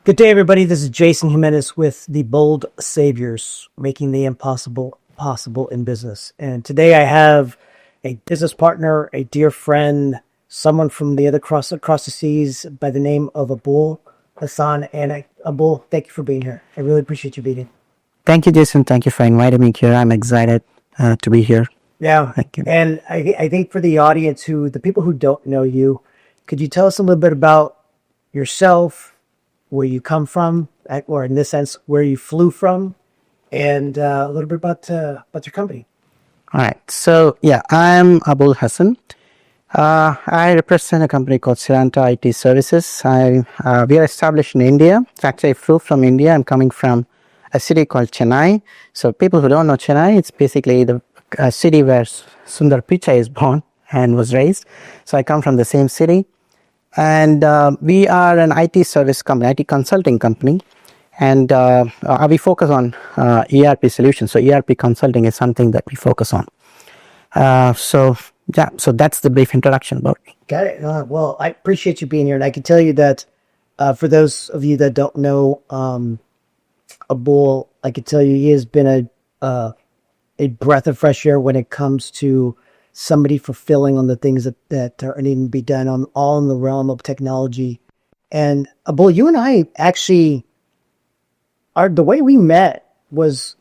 Good day, everybody. This is Jason Jimenez with the Bold Saviors, making the impossible possible in business. And today I have a business partner, a dear friend, someone from the other across the seas by the name of Abul Hassan. And Abul, thank you for being here. I really appreciate you being here. Thank you, Jason. Thank you for inviting me here. I'm excited to be here. Yeah. Thank you. And I think for the audience the people who don't know you, could you tell us a little bit about yourself, where you come from, or in this sense, where you flew from, and a little bit about your company. All right. So, yeah, I'm Abul Hassan. I represent a company called Ciranta IT Services. We are established in India. In fact, I flew from India. I'm coming from a city called Chennai. So, people who don't know Chennai, it's basically the city where Sundar Pichai is born and was raised. So, I come from the same city. And we are an IT service company, IT consulting company, and we focus on ERP solutions. So ERP consulting is something that we focus on. So that's the brief introduction about me. Got it. Well, I appreciate you being here, and I can tell you that for those of you that don't know Abul, I can tell you he has been a breath of fresh air when it comes to somebody fulfilling on the things that are needing to be done on all in the realm of technology. And Abul, you and I actually the way we met was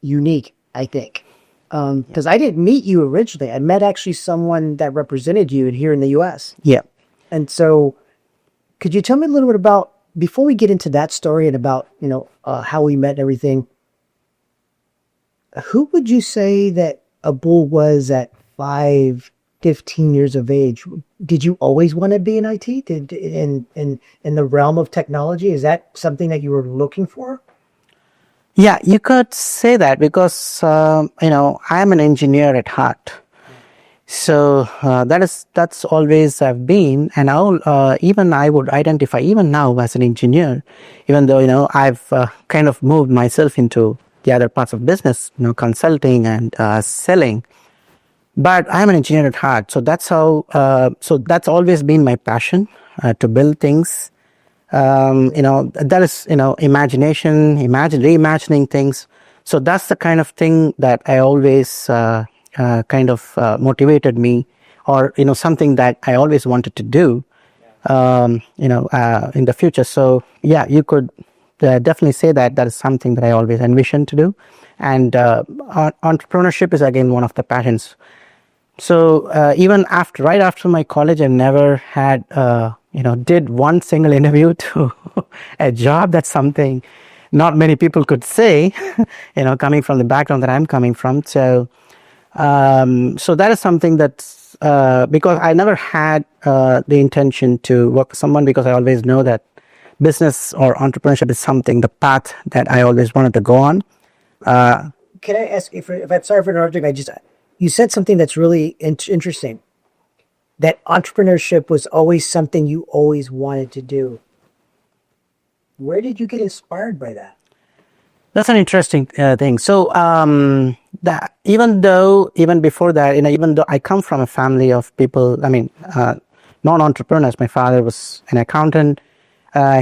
unique, I think. Because I didn't meet you originally. I met actually someone that represented you here in the US. Yeah. And so could you tell me a little bit about, before we get into that story and about, how we met and everything, who would you say that Abul was at 15 years of age? Did you always want to be in IT? In the realm of technology? Is that something that you were looking for? Yeah, you could say that because, I'm an engineer at heart. So that's always I've been, and I would identify even now as an engineer, even though, I've kind of moved myself into the other parts of business, consulting and selling. But I'm an engineer at heart, so that's how. So that's always been my passion to build things. That is imagination, reimagining things. So that's the kind of thing that I always motivated me, or something that I always wanted to do. In the future. So yeah, you could definitely say that is something that I always envisioned to do. And entrepreneurship is again one of the passions. So even right after my college, I never had did one single interview to a job. That's something not many people could say, coming from the background that I'm coming from. So that is something that's because I never had the intention to work for someone, because I always know that business or entrepreneurship is something, the path that I always wanted to go on. Can I ask, if I'm sorry for interrupting, you said something that's really interesting, that entrepreneurship was always something you always wanted to do. Where did you get inspired by that? That's an interesting thing. So that even before that, even though I come from a family of people, non-entrepreneurs. My father was an accountant.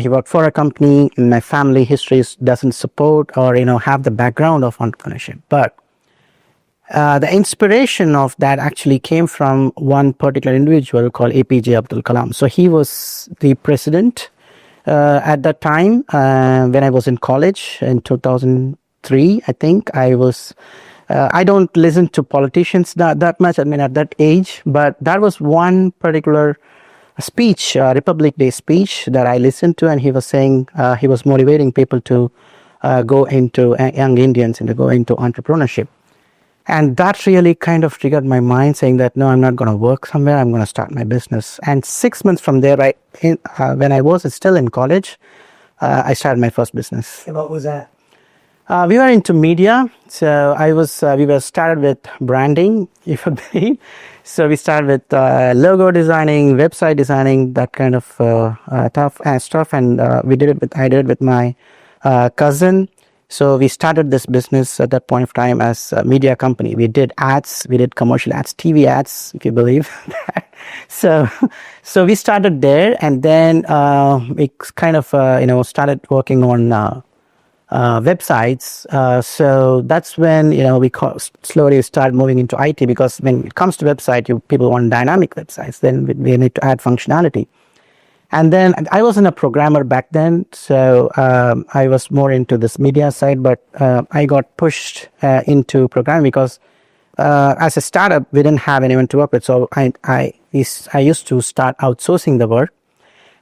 He worked for a company. And my family history doesn't support or have the background of entrepreneurship. But the inspiration of that actually came from one particular individual called APJ Abdul Kalam. So he was the president at that time when I was in college in 2003. I think I was. I don't listen to politicians that much. At that age, but that was one particular speech, Republic Day speech, that I listened to, and he was saying he was motivating people to go into young Indians and to go into entrepreneurship. And that really kind of triggered my mind, saying that, no, I'm not going to work somewhere. I'm going to start my business. And 6 months from there, when I was still in college, I started my first business. And what was that? We were into media. So we were started with branding, if you believe. So we started with logo designing, website designing, that kind of tough stuff. And I did it with my cousin. So we started this business at that point of time as a media company. We did ads, we did commercial ads, TV ads, if you believe that. So we started there, and then we kind of started working on websites. So that's when we slowly started moving into IT, because when it comes to website, people want dynamic websites. Then we need to add functionality. And then I wasn't a programmer back then, so I was more into this media side. But I got pushed into programming because as a startup, we didn't have anyone to work with. So I used to start outsourcing the work.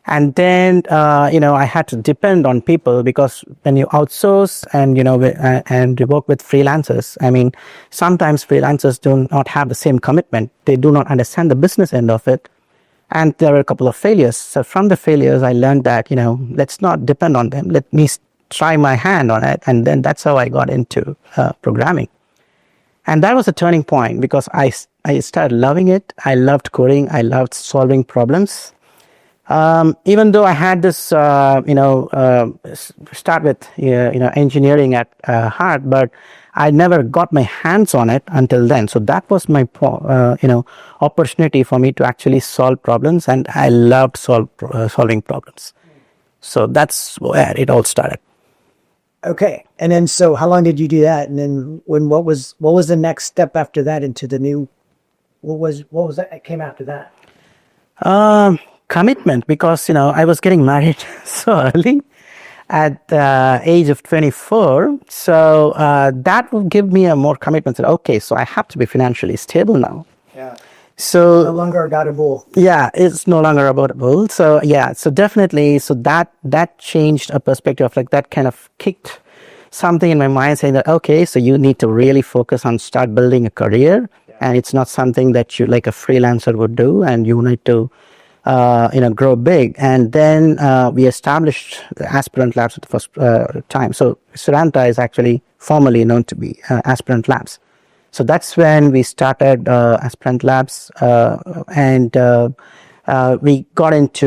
And then, I had to depend on people, because when you outsource and you work with freelancers, I mean, sometimes freelancers do not have the same commitment. They do not understand the business end of it. And there were a couple of failures. So from the failures, I learned that, let's not depend on them. Let me try my hand on it. And then that's how I got into programming. And that was a turning point, because I started loving it. I loved coding. I loved solving problems. Even though I had this, start with, engineering at heart, but I never got my hands on it until then. So that was my, opportunity for me to actually solve problems, and I loved solving problems. So that's where it all started. Okay. And then, so how long did you do that? And then what was the next step after that into the new, what was that came after that? Commitment, because, I was getting married so early at the age of 24. So that will give me a more commitment that, okay, so I have to be financially stable now. Yeah. So no longer about a bull. Yeah, it's no longer about a bull. So yeah, so definitely, so that changed a perspective, like that kind of kicked something in my mind, saying that, okay, so you need to really focus on start building a career. Yeah. And it's not something that you, like a freelancer would do, and you need to grow big. And then we established the Aspirant Labs at the first time. So Ciranta is actually formally known to be Aspirant Labs. So that's when we started Aspirant Labs, and we got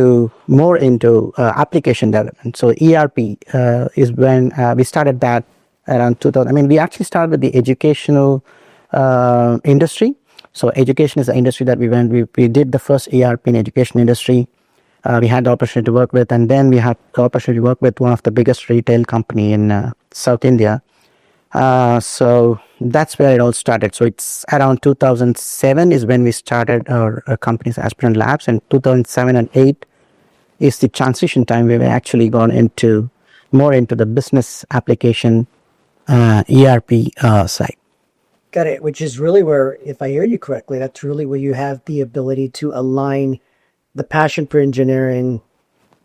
more into application development. So ERP is when we started that around 2000. I mean, we actually started with the educational industry. So education is the industry that we did the first ERP in education industry. We had the opportunity to work with, and then we had the opportunity to work with one of the biggest retail company in South India. So that's where it all started. So it's around 2007 is when we started our company's Aspirant Labs, and 2007 and 8 is the transition time where we actually gone more into the business application ERP side. Got it. Which is really where, if I hear you correctly, that's really where you have the ability to align the passion for engineering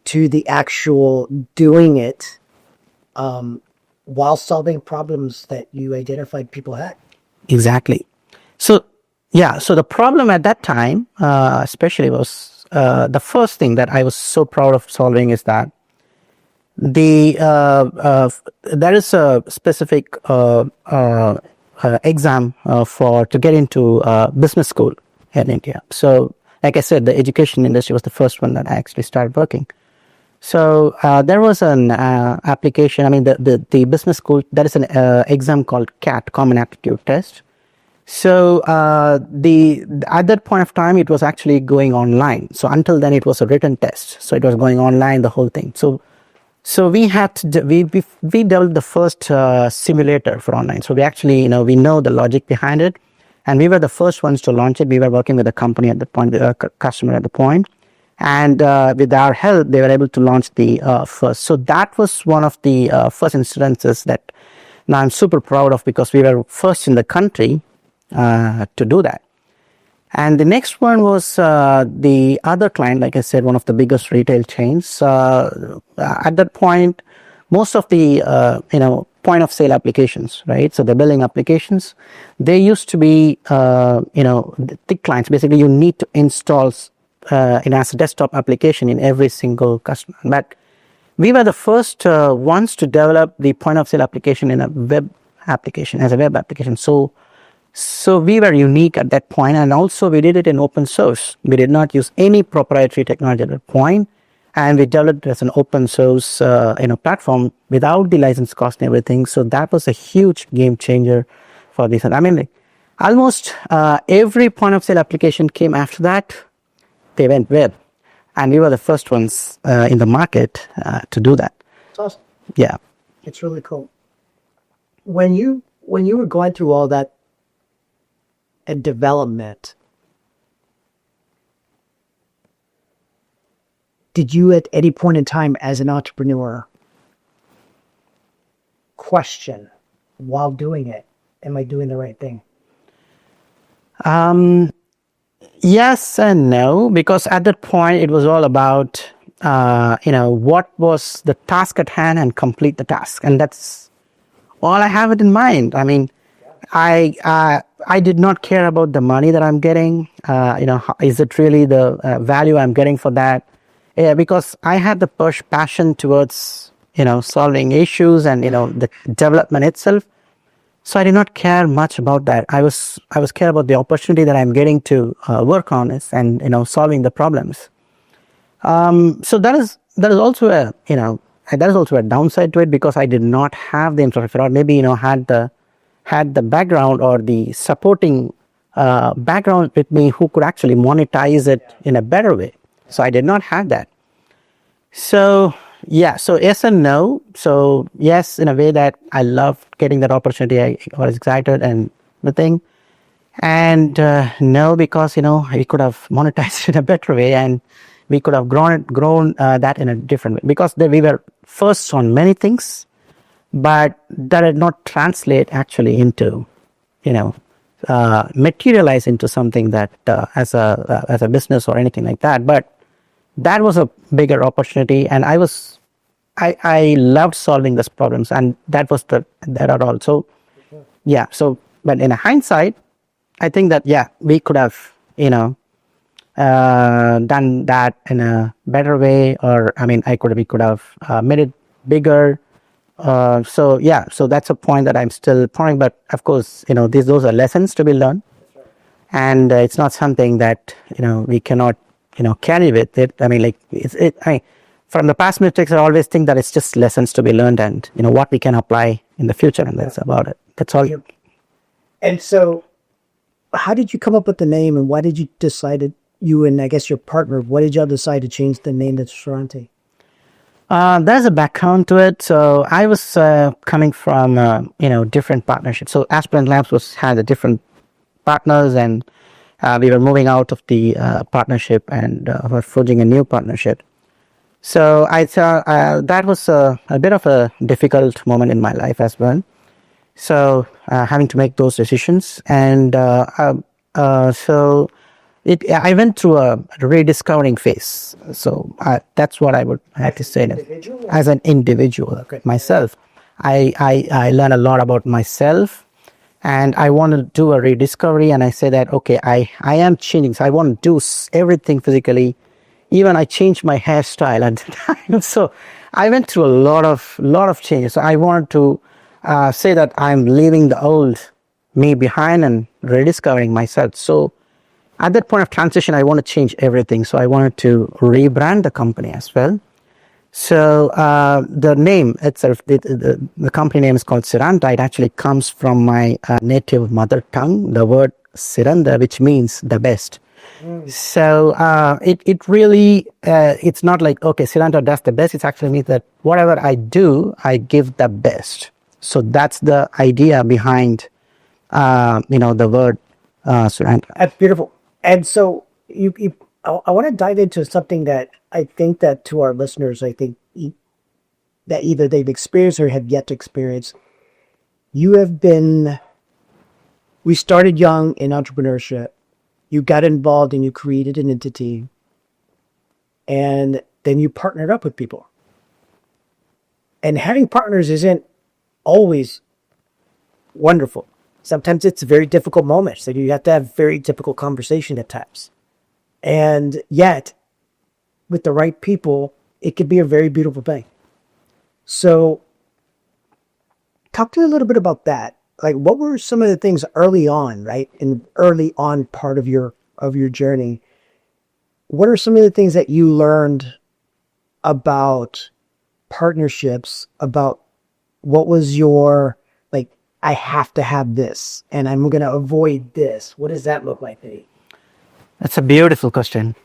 to the actual doing it, while solving problems that you identified people had. Exactly. So yeah, so the problem at that time, especially, was the first thing that I was so proud of solving is that there is a specific exam to get into business school in India. So like I said, the education industry was the first one that I actually started working. So there was an application. I mean, the business school, there is an exam called CAT, Common Aptitude Test. So at that point of time, it was actually going online. So until then, it was a written test. So it was going online, the whole thing. So we had to, we developed the first simulator for online. So we actually, we know the logic behind it, and we were the first ones to launch it. We were working with the company at the point, the customer at the point. And with our help, they were able to launch the first. So that was one of the first incidences that now I'm super proud of, because we were first in the country to do that. And the next one was the other client, like I said, one of the biggest retail chains. At that point, most of the point of sale applications, right? So the billing applications, they used to be the thick clients. Basically, you need to install as a desktop application in every single customer. But we were the first ones to develop the point of sale application in a web application, as a web application. So we were unique at that point, and also we did it in open source. We did not use any proprietary technology at that point, and we developed it as an open source platform without the license cost and everything. So that was a huge game changer for this. And I mean, like, almost every point of sale application came after that. They went web, and we were the first ones in the market to do that. It's awesome. Yeah. It's really cool. When you were going through all that development, did you at any point in time as an entrepreneur question while doing it, am I doing the right thing? Yes and no, because at that point it was all about what was the task at hand and complete the task, and that's all I have it in mind. I mean, I did not care about the money that I'm getting. Is it really the value I'm getting for that? Yeah, because I had the passion towards solving issues and the development itself. So I did not care much about that. I was care about the opportunity that I'm getting to work on it and solving the problems. So that is also a downside to it, because I did not have the infrastructure, or maybe had the background or the supporting background with me who could actually monetize it in a better way. So I did not have that. So yeah, so yes and no. So yes, in a way that I loved getting that opportunity. I was excited and everything. And no, because we could have monetized it in a better way, and we could have grown that in a different way. Because we were first on many things, but that did not translate actually into, materialize into something that as a business or anything like that. But that was a bigger opportunity, and I loved solving these problems, and that was that at all. So yeah. So, but in hindsight, I think that we could have done that in a better way, or we could have made it bigger. So that's a point that I'm still pondering. But of course, those are lessons to be learned, and it's not something that we cannot carry with it. From the past mistakes, I always think that it's just lessons to be learned, and what we can apply in the future, and that's about it. That's all. And so, how did you come up with the name, and why did you decide you and I guess your partner? Why did y'all decide to change the name to Ciranta? There's a background to it. So I was coming from different partnerships. So Aspirant Labs had a different partners, and we were moving out of the partnership and were forging a new partnership. So I thought that was a bit of a difficult moment in my life as well. So having to make those decisions, and so I went through a rediscovering phase. So that's what I would have to say. As an individual, myself, I learned a lot about myself, and I want to do a rediscovery. And I say that I am changing. So I want to do everything physically. Even I changed my hairstyle at the time. So I went through a lot of changes. So I wanted to say that I'm leaving the old me behind and rediscovering myself. So at that point of transition, I want to change everything. So I wanted to rebrand the company as well. So the name itself, the company name is called Ciranta. It actually comes from my native mother tongue, the word Ciranta, which means the best. So it really, it's not like, Ciranta does the best. It actually means that whatever I do, I give the best. So that's the idea behind, the word Ciranta. That's beautiful. And so I want to dive into something that I think that to our listeners, I think that either they've experienced or have yet to experience. We started young in entrepreneurship. You got involved and you created an entity, and then you partnered up with people. And having partners isn't always wonderful. Sometimes it's a very difficult moment. So you have to have very difficult conversation at times. And yet, with the right people, it could be a very beautiful thing. So talk to me a little bit about that. Like, what were some of the things early on, right? In early on part of your journey, what are some of the things that you learned about partnerships, about what was your, like, I have to have this and I'm going to avoid this. What does that look like, Nate? That's a beautiful question.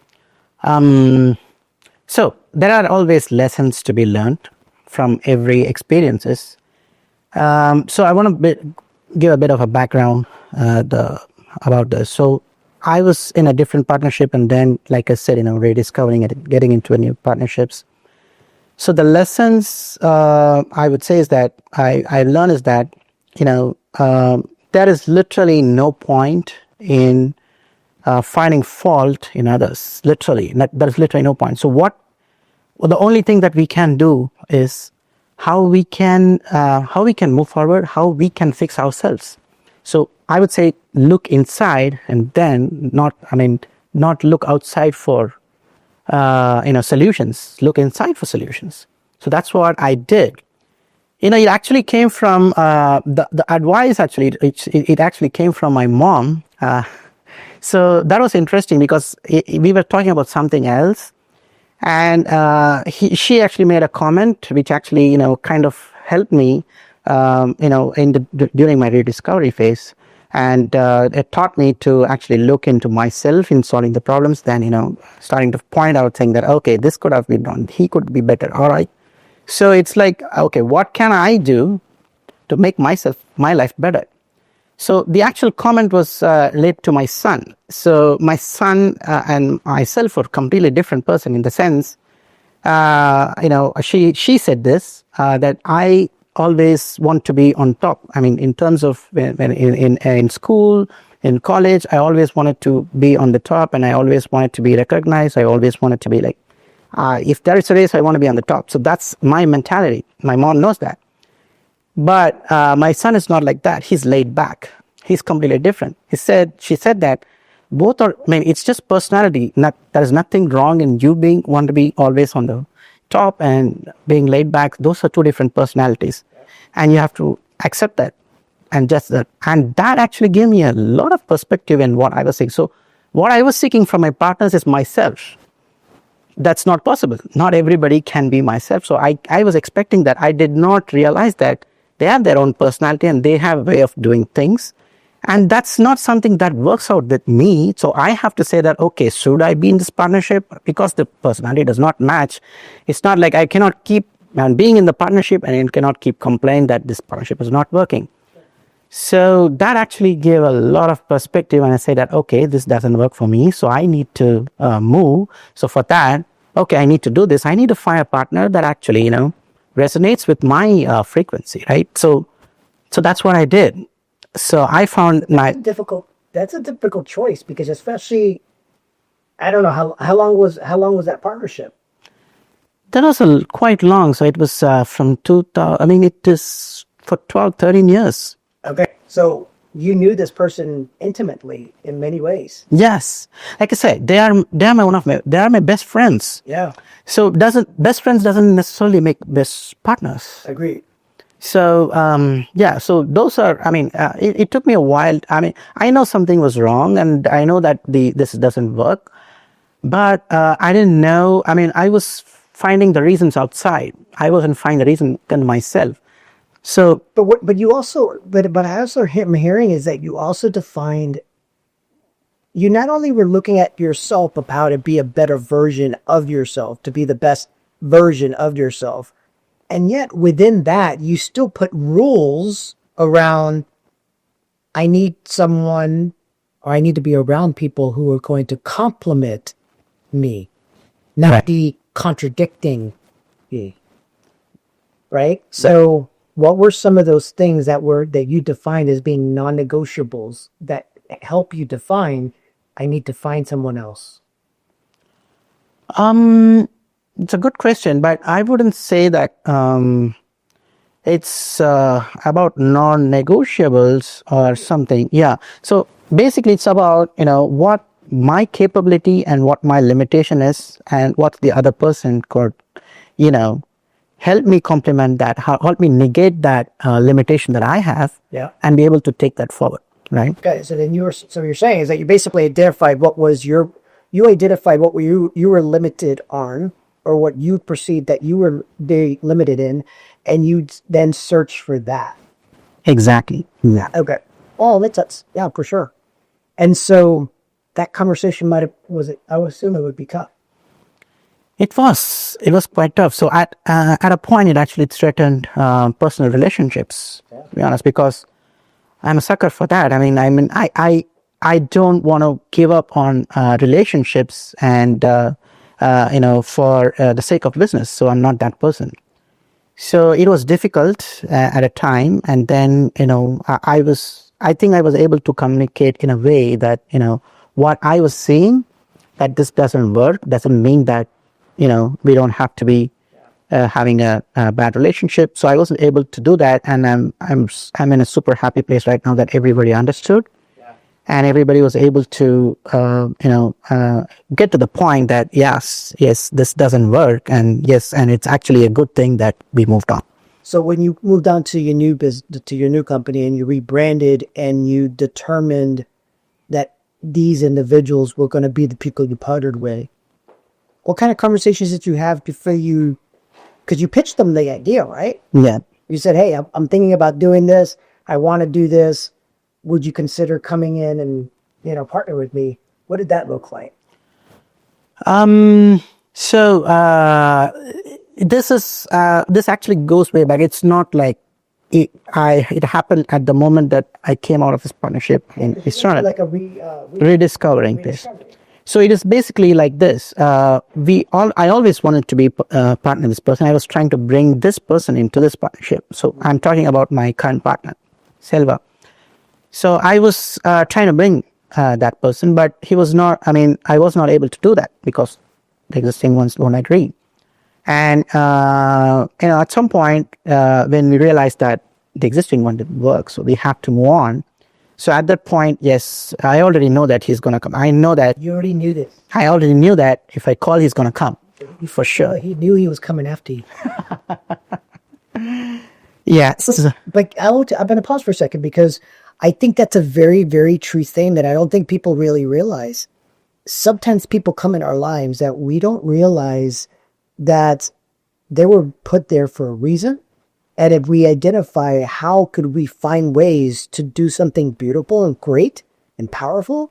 So there are always lessons to be learned from every experiences. So I want to give a bit of a background about this. So I was in a different partnership, and then, like I said, rediscovering it, getting into a new partnerships. So the lessons I would say is that I learned is that there is literally no point in finding fault in others. Literally, there's literally no point. So the only thing that we can do is how we can move forward, how we can fix ourselves. So I would say look inside, and then not look outside for solutions. Look inside for solutions. So that's what I did. It actually came from the advice. Actually, it actually came from my mom. So that was interesting because we were talking about something else, and she actually made a comment which actually kind of helped me during my rediscovery phase, and it taught me to actually look into myself in solving the problems. Then starting to point out things that okay, this could have been done. He could be better. All right. So it's like, okay, what can I do to make my life better? So the actual comment was related to my son. So my son and myself were completely different person in the sense, she said this, that I always want to be on top. I mean, in terms of when in school, in college, I always wanted to be on the top, and I always wanted to be recognized. I always wanted to be like, if there is a race, I want to be on the top. So that's my mentality. My mom knows that. But my son is not like that. He's laid back. He's completely different. She said that both are, it's just personality. There is nothing wrong in you want to be always on the top and being laid back. Those are two different personalities. And you have to accept that. And that actually gave me a lot of perspective in what I was seeking. So what I was seeking from my partners is myself. That's not possible. Not everybody can be myself. So I was expecting that. I did not realize that they have their own personality and they have a way of doing things. And that's not something that works out with me. So I have to say that, okay, should I be in this partnership? Because the personality does not match. It's not like I cannot keep being in the partnership and I cannot keep complaining that this partnership is not working. So that actually gave a lot of perspective, and I say that, okay, this doesn't work for me, so I need to move. So for that, okay, I need to do this. I need to find a partner that actually, resonates with my frequency, right? So that's what I did. So I found that's a difficult choice, because especially, I don't know how long was that partnership? That was quite long. So it was from 2000. It is for 12, 13 years. Okay, so you knew this person intimately in many ways. Yes, like I said, they are my best friends. Yeah. So best friends doesn't necessarily make best partners. Agreed. So so those are. It took me a while. I know something was wrong, and I know that this doesn't work, but I didn't know. I was finding the reasons outside. I wasn't finding the reason in myself. So, but I also am hearing is that you also defined. You not only were looking at yourself of how to be a better version of yourself, to be the best version of yourself, and yet within that you still put rules around. I need someone, or I need to be around people who are going to complement me, not be contradicting me. Right? So what were some of those things that you defined as being non-negotiables that help you define, I need to find someone else? It's a good question, but I wouldn't say that it's about non-negotiables or something. Yeah. So basically it's about, what my capability and what my limitation is, and what the other person could, help me complement that, help me negate that limitation that I have, and be able to take that forward, right? Okay, so then you're saying is that you basically identified what were you were limited on, or what you perceived that you were very limited in, and you then search for that. Exactly. Yeah. Okay. Oh, that's yeah, for sure. And so that conversation might have was it. I would assume it would be tough. It was quite tough. So at a point, it actually threatened personal relationships. To be honest, because I'm a sucker for that. I don't want to give up on relationships and for the sake of business. So I'm not that person. So it was difficult at a time, and then I think I was able to communicate in a way that what I was seeing, that this doesn't work, doesn't mean that we don't have to be having a bad relationship. So I wasn't able to do that, and I'm in a super happy place right now that everybody understood, and everybody was able to get to the point that yes, this doesn't work, and yes, and it's actually a good thing that we moved on. So when you moved on to your new business, to your new company, and you rebranded, and you determined that these individuals were going to be the people you partnered with, what kind of conversations did you have before you? Because you pitched them the idea, right? Yeah. You said, "Hey, I'm thinking about doing this. I want to do this. Would you consider coming in and partner with me?" What did that look like? So this actually goes way back. It's not like it happened at the moment that I came out of this partnership in Ciranta. Like a Rediscovering this. So it is basically like this. I always wanted to be partner with this person. I was trying to bring this person into this partnership. So I'm talking about my current partner, Selva. So I was trying to bring that person, but he was not. I was not able to do that because the existing ones won't agree. And at some point, when we realized that the existing one didn't work, so we have to move on. So at that point, yes, I already know that he's going to come. I know that. You already knew this. I already knew that if I call, he's going to come. For sure. He knew he was coming after you. Yeah. But I'm going to pause for a second because I think that's a very, very true thing that I don't think people really realize. Sometimes people come in our lives that we don't realize that they were put there for a reason. And if we identify how could we find ways to do something beautiful and great and powerful,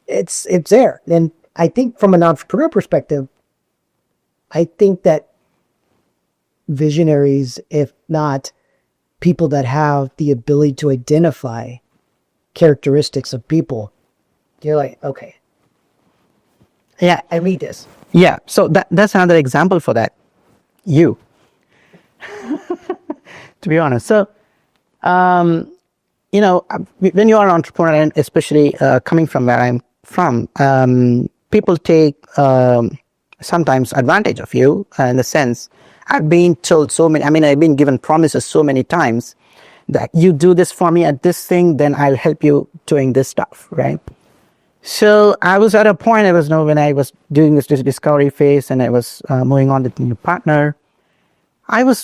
it's there. And I think from an entrepreneur perspective, I think that visionaries, if not people that have the ability to identify characteristics of people, you're like, okay, yeah, I read this. Yeah. So that's another example for that. You. To be honest. So, when you are an entrepreneur, and especially coming from where I'm from, people take sometimes advantage of you in the sense I've been told I've been given promises so many times that you do this for me at this thing, then I'll help you doing this stuff, right? So I was at a point, when I was doing this discovery phase and I was moving on to the new partner,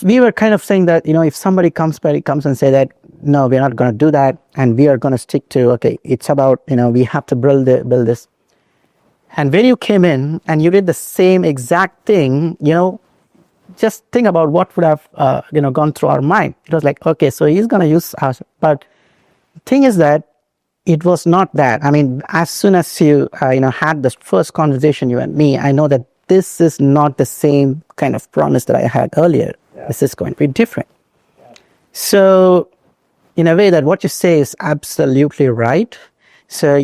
we were kind of saying that, if somebody comes and say that, no, we're not going to do that. And we are going to stick to, okay, it's about, we have to build this. And when you came in and you did the same exact thing, just think about what would have, gone through our mind. It was like, okay, so he's going to use us. But the thing is that it was not that. As soon as you, had the first conversation, you and me, I know that this is not the same kind of promise that I had earlier. Yeah. This is going to be different. Yeah. So, in a way that what you say is absolutely right. So,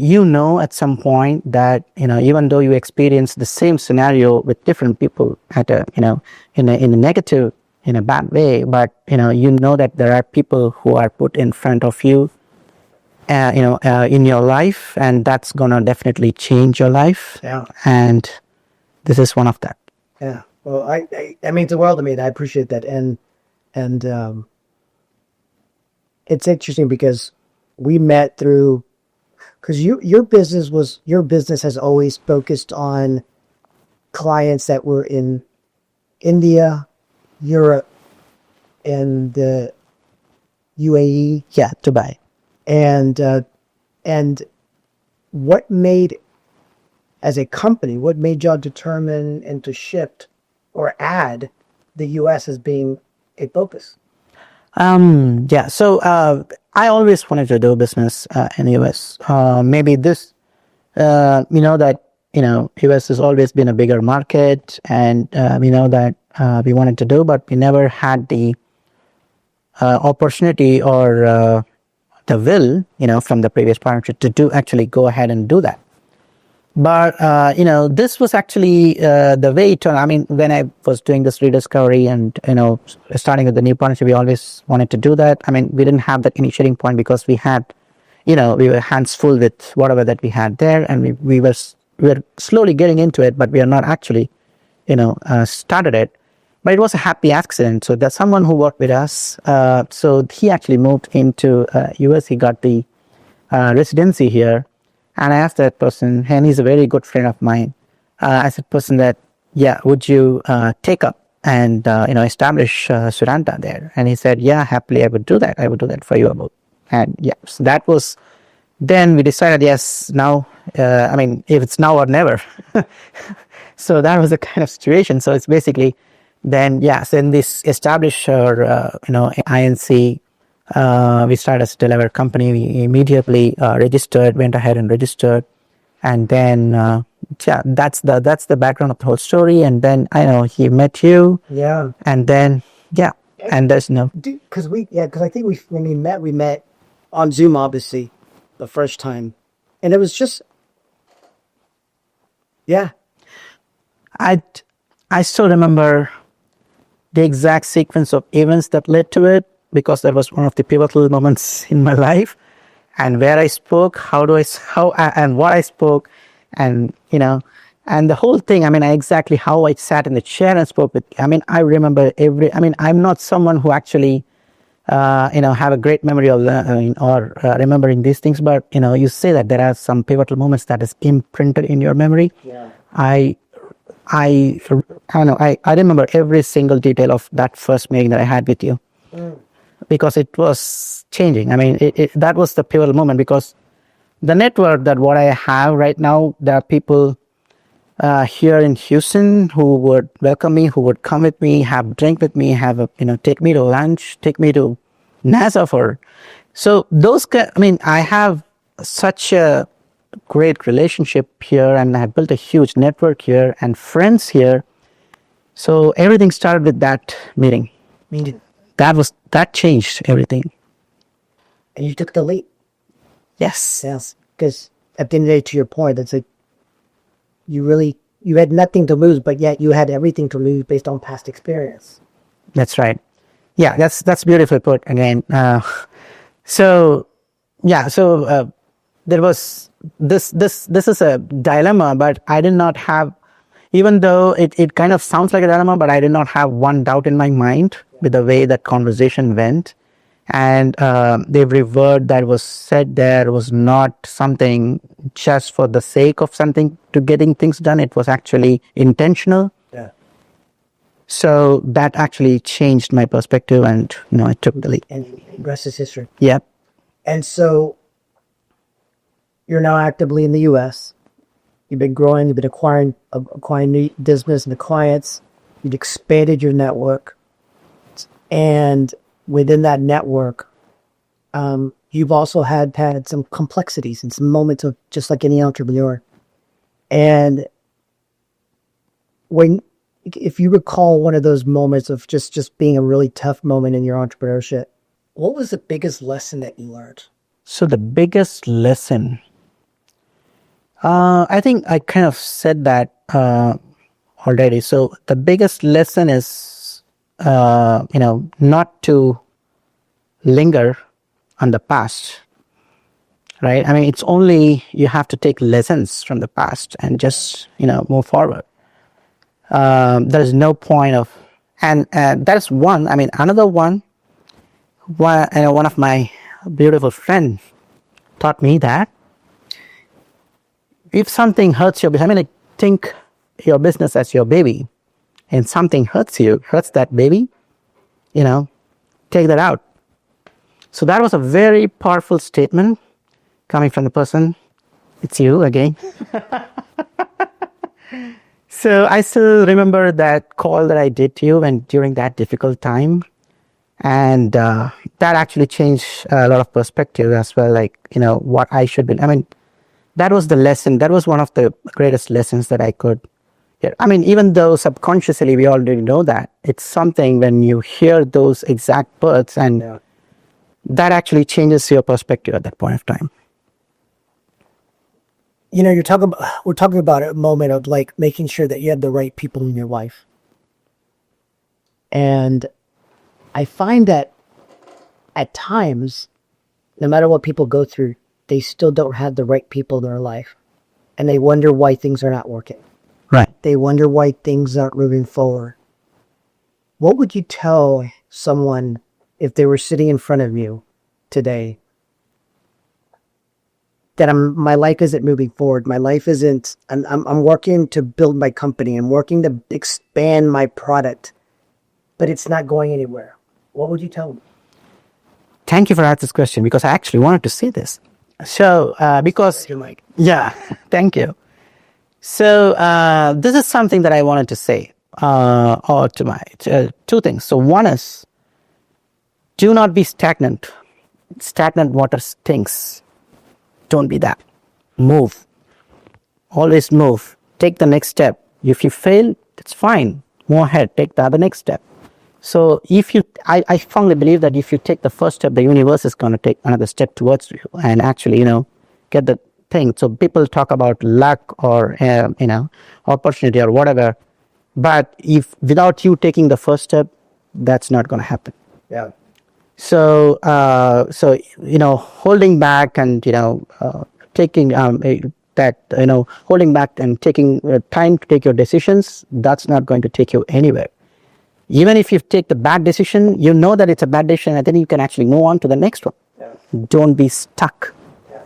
at some point that, even though you experience the same scenario with different people at in a negative, in a bad way, but, that there are people who are put in front of you, in your life, and that's going to definitely change your life. Yeah. And this is one of that. Yeah. Well, I mean, the world to me, and I appreciate that. And it's interesting because we met because your business has always focused on clients that were in India, Europe, and the UAE. Yeah, Dubai. And what made, as a company, what made y'all determine and to shift or add the U.S. as being a focus? Yeah. So I always wanted to do business in the US. Maybe this, that US has always been a bigger market, and we know that we wanted to do, but we never had the opportunity or the will, from the previous partnership to do actually go ahead and do that. But this was actually the way it turned. I mean, when I was doing this rediscovery and starting with the new partnership, we always wanted to do that. I mean, we didn't have that initiating point because we had, we were hands full with whatever that we had there, and we were slowly getting into it, but we are not actually, started it. But it was a happy accident. So there's someone who worked with us. So he actually moved into US. He got the residency here. And I asked that person, and he's a very good friend of mine. I said, person that, yeah, would you take up and, establish Ciranta there? And he said, yeah, happily I would do that. I would do that for you, Abul. And yeah, so that was, then we decided, yes, now, if it's now or never. So that was the kind of situation. So it's basically, then, then this established our, INC. We started as a delivery company. We immediately registered, went ahead and registered, and then that's the background of the whole story. And then I know he met you, and then and there's because I think when we met on Zoom, obviously, the first time, and it was just I still remember the exact sequence of events that led to it, because that was one of the pivotal moments in my life, and where I spoke, and what I spoke, and and the whole thing. Exactly how I sat in the chair and spoke with. I remember I'm not someone who actually, have a great memory of remembering these things, but you say that there are some pivotal moments that is imprinted in your memory. I remember every single detail of that first meeting that I had with you. Because it was changing. That was the pivotal moment, because the network that what I have right now, there are people here in Houston who would welcome me, who would come with me, have a drink with me, take me to lunch, take me to NASA so those, I have such a great relationship here, and I have built a huge network here and friends here. So everything started with that meeting. That changed everything. And you took the leap. Yes. Because at the end of the day, to your point, it's like you had nothing to lose, but yet you had everything to lose based on past experience. That's right. Yeah, that's beautifully put again. So there was this is a dilemma, but I did not have, even though it kind of sounds like a dilemma, but I did not have one doubt in my mind with the way that conversation went. And every word that was said there was not something just for the sake of something to getting things done. It was actually intentional. So that actually changed my perspective, and I took the lead. And the rest is history. Yep. And so you're now actively in the U.S. You've been growing. You've been acquiring new business and the clients. You've expanded your network, and within that network, you've also had some complexities and some moments of just like any entrepreneur. And if you recall one of those moments of just being a really tough moment in your entrepreneurship, what was the biggest lesson that you learned? So the biggest lesson, I think I kind of said that already. So the biggest lesson is, not to linger on the past, right? It's only you have to take lessons from the past and just, move forward. There's no point of, and that's one. Another one, one of my beautiful friends taught me that if something hurts your business, think your business as your baby, and something hurts that baby, take that out. So that was a very powerful statement coming from the person. It's you again. So I still remember that call that I did to you and during that difficult time. And that actually changed a lot of perspective as well, like, what I should be. I mean, that was the lesson. That was one of the greatest lessons that I could hear. I mean, even though subconsciously we already know that, it's something when you hear those exact words and that actually changes your perspective at that point of time. We're talking about a moment of like making sure that you have the right people in your life. And I find that at times, no matter what people go through, they still don't have the right people in their life. And they wonder why things are not working. Right. They wonder why things aren't moving forward. What would you tell someone if they were sitting in front of you today that my life isn't moving forward? My life isn't, I'm working to build my company. I'm working to expand my product, but it's not going anywhere. What would you tell them? Thank you for asking this question because I actually wanted to say this. So, because, yeah, thank you. So, this is something that I wanted to say, or to my, two things. So one is, do not be stagnant. Stagnant water stinks. Don't be that. Move. Always move. Take the next step. If you fail, it's fine. Move ahead. Take the other next step. So I firmly believe that if you take the first step, the universe is going to take another step towards you and actually, get the thing. So people talk about luck or, opportunity or whatever. But if without you taking the first step, that's not going to happen. Yeah. So, holding back and, taking holding back and taking time to take your decisions, that's not going to take you anywhere. Even if you take the bad decision, you know that it's a bad decision, and then you can actually move on to the next one. Yeah. Don't be stuck. Yeah.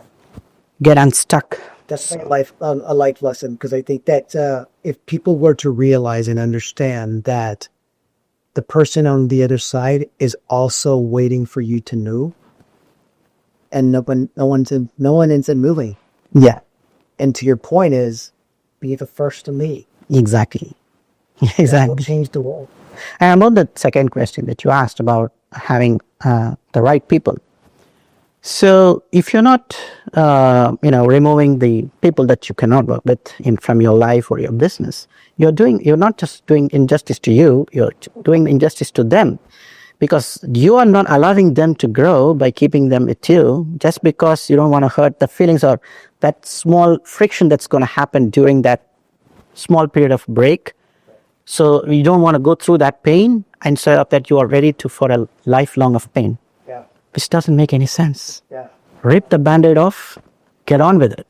Get unstuck. That's a life lesson, because I think that if people were to realize and understand that the person on the other side is also waiting for you to know, and no one isn't moving. Yeah. And to your point is, be the first to lead. Exactly. Exactly. That will change the world. And about the second question that you asked about having the right people. So if you're not, removing the people that you cannot work with from your life or your business, you're not just doing injustice to you, you're doing injustice to them, because you are not allowing them to grow by keeping them with you just because you don't want to hurt the feelings or that small friction that's going to happen during that small period of break. So you don't want to go through that pain instead of that you are ready for a lifelong of pain. Yeah. Which doesn't make any sense. Yeah. Rip the Band-Aid off, get on with it.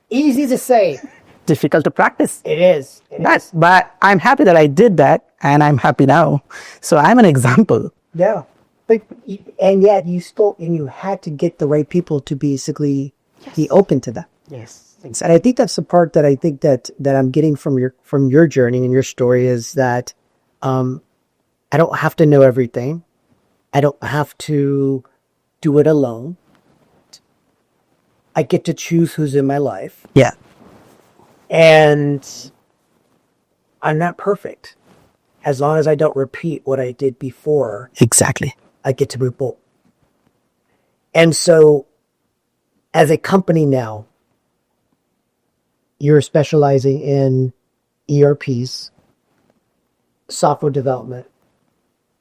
Easy to say. Difficult to practice. It is. But I'm happy that I did that, and I'm happy now. So I'm an example. Yeah. And yet you had to get the right people to basically be open to that. Yes. And I think that's the part that I think that I'm getting from your journey and your story is that I don't have to know everything. I don't have to do it alone. I get to choose who's in my life. Yeah. And I'm not perfect. As long as I don't repeat what I did before. Exactly. I get to move forward. And so as a company now, you're specializing in ERPs, software development.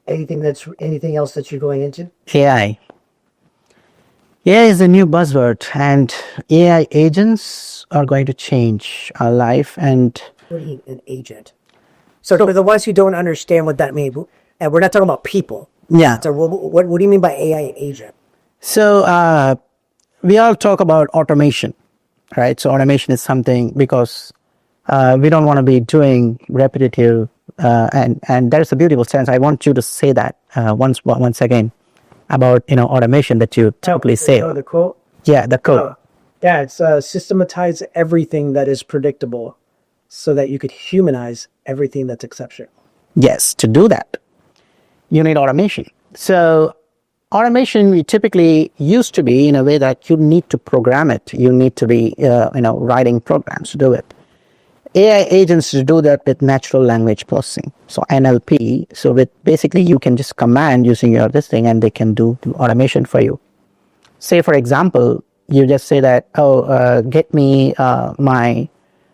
Anything else that you're going into? AI. AI is a new buzzword, and AI agents are going to change our life. And What do you mean, an agent? So for the ones who don't understand what that means, and we're not talking about people. yeah. So what do you mean by AI agent? So we all talk about automation, right? So automation is something because we don't want to be doing repetitive, and there's a beautiful sense. I want you to say that once again about automation that you typically say. Oh, the quote? Yeah, the code. Yeah, it's systematize everything that is predictable so that you could humanize everything that's exceptional. Yes, to do that, you need automation. So automation we typically used to be in a way that you need to program it. You need to be, writing programs to do it. AI agents do that with natural language processing. So NLP. So with basically you can just command using your this thing and they can do automation for you. Say for example, you just say that, get me my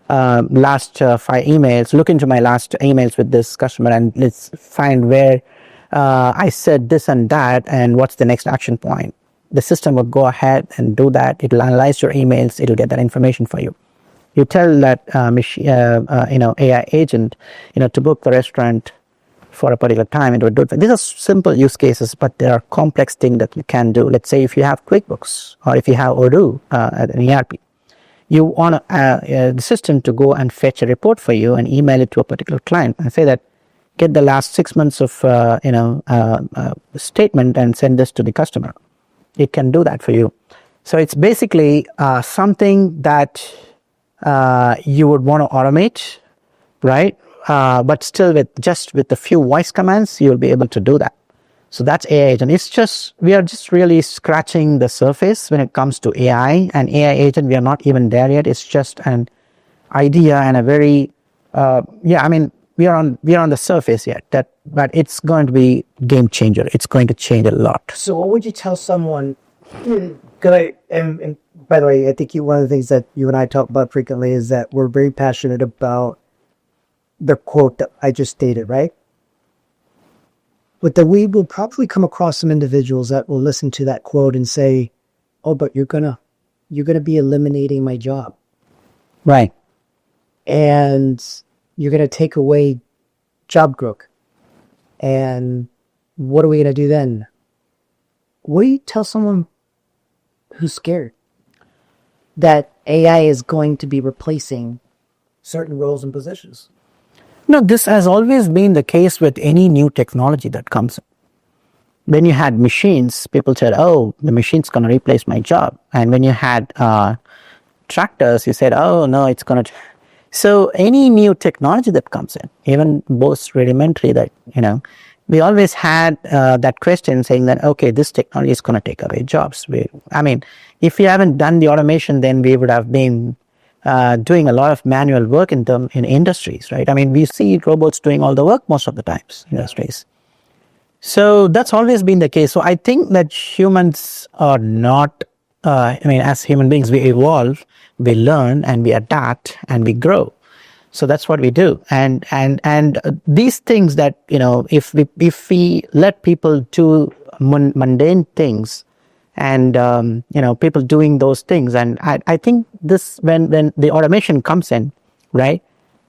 last 5 emails, look into my last emails with this customer and let's find where I said this and that and what's the next action point. The system will go ahead and do that. It'll analyze your emails. It'll get that information for you. You tell that AI agent, to book the restaurant for a particular time, it would do it. These are simple use cases, but there are complex things that you can do. Let's say if you have QuickBooks or if you have Odoo at an ERP, you want the system to go and fetch a report for you and email it to a particular client and say that get the last 6 months of statement and send this to the customer. It can do that for you. So it's basically something that you would want to automate, right? But still with a few voice commands, you'll be able to do that. So that's AI agent. We are just really scratching the surface when it comes to AI and AI agent. We are not even there yet. It's just an idea and a very, we are on the surface yet. But it's going to be game changer. It's going to change a lot. So what would you tell someone? And by the way, I think one of the things that you and I talk about frequently is that we're very passionate about the quote that I just stated, right? But that we will probably come across some individuals that will listen to that quote and say, "Oh, but you're gonna be eliminating my job, Right? and you're gonna take away job growth, and what are we gonna do then?" What do you tell someone who's scared that AI is going to be replacing certain roles and positions? No, this has always been the case with any new technology that comes in. When you had machines, people said, "Oh, the machine's going to replace my job." And when you had tractors, you said, "Oh, no, it's going to." So any new technology that comes in, even both rudimentary, that we always had that question saying that, okay, this technology is going to take away jobs. If we haven't done the automation, then we would have been doing a lot of manual work in industries, right? We see robots doing all the work most of the times in industries. So that's always been the case. So I think that humans are not, as human beings, we evolve, we learn, and we adapt, and we grow. So that's what we do. And these things that, if we let people do mundane things, and people doing those things, and I think this when the automation comes in, right,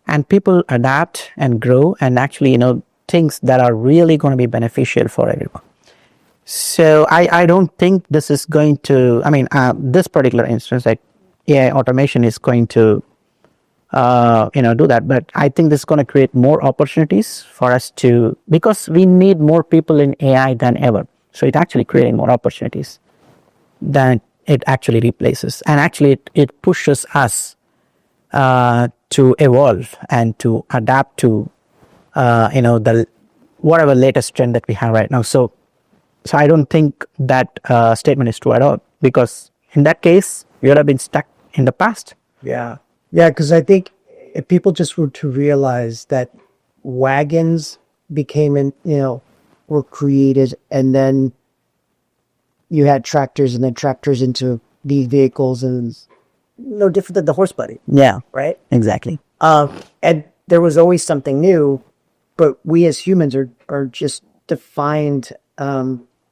and people adapt and grow and actually things that are really going to be beneficial for everyone. So I don't think this is going to, this particular instance, like AI automation is going to do that, but I think this is going to create more opportunities for us because we need more people in AI than ever. So it's actually creating more opportunities than it actually replaces, and actually it pushes us to evolve and to adapt to the whatever latest trend that we have right now. So I don't think that statement is true at all, because in that case we would have been stuck in the past. Yeah, because I think if people just were to realize that wagons were created, and then you had tractors, and then tractors into these vehicles, and no different than the horse buggy. Yeah, right. Exactly. And there was always something new, but we as humans are just defined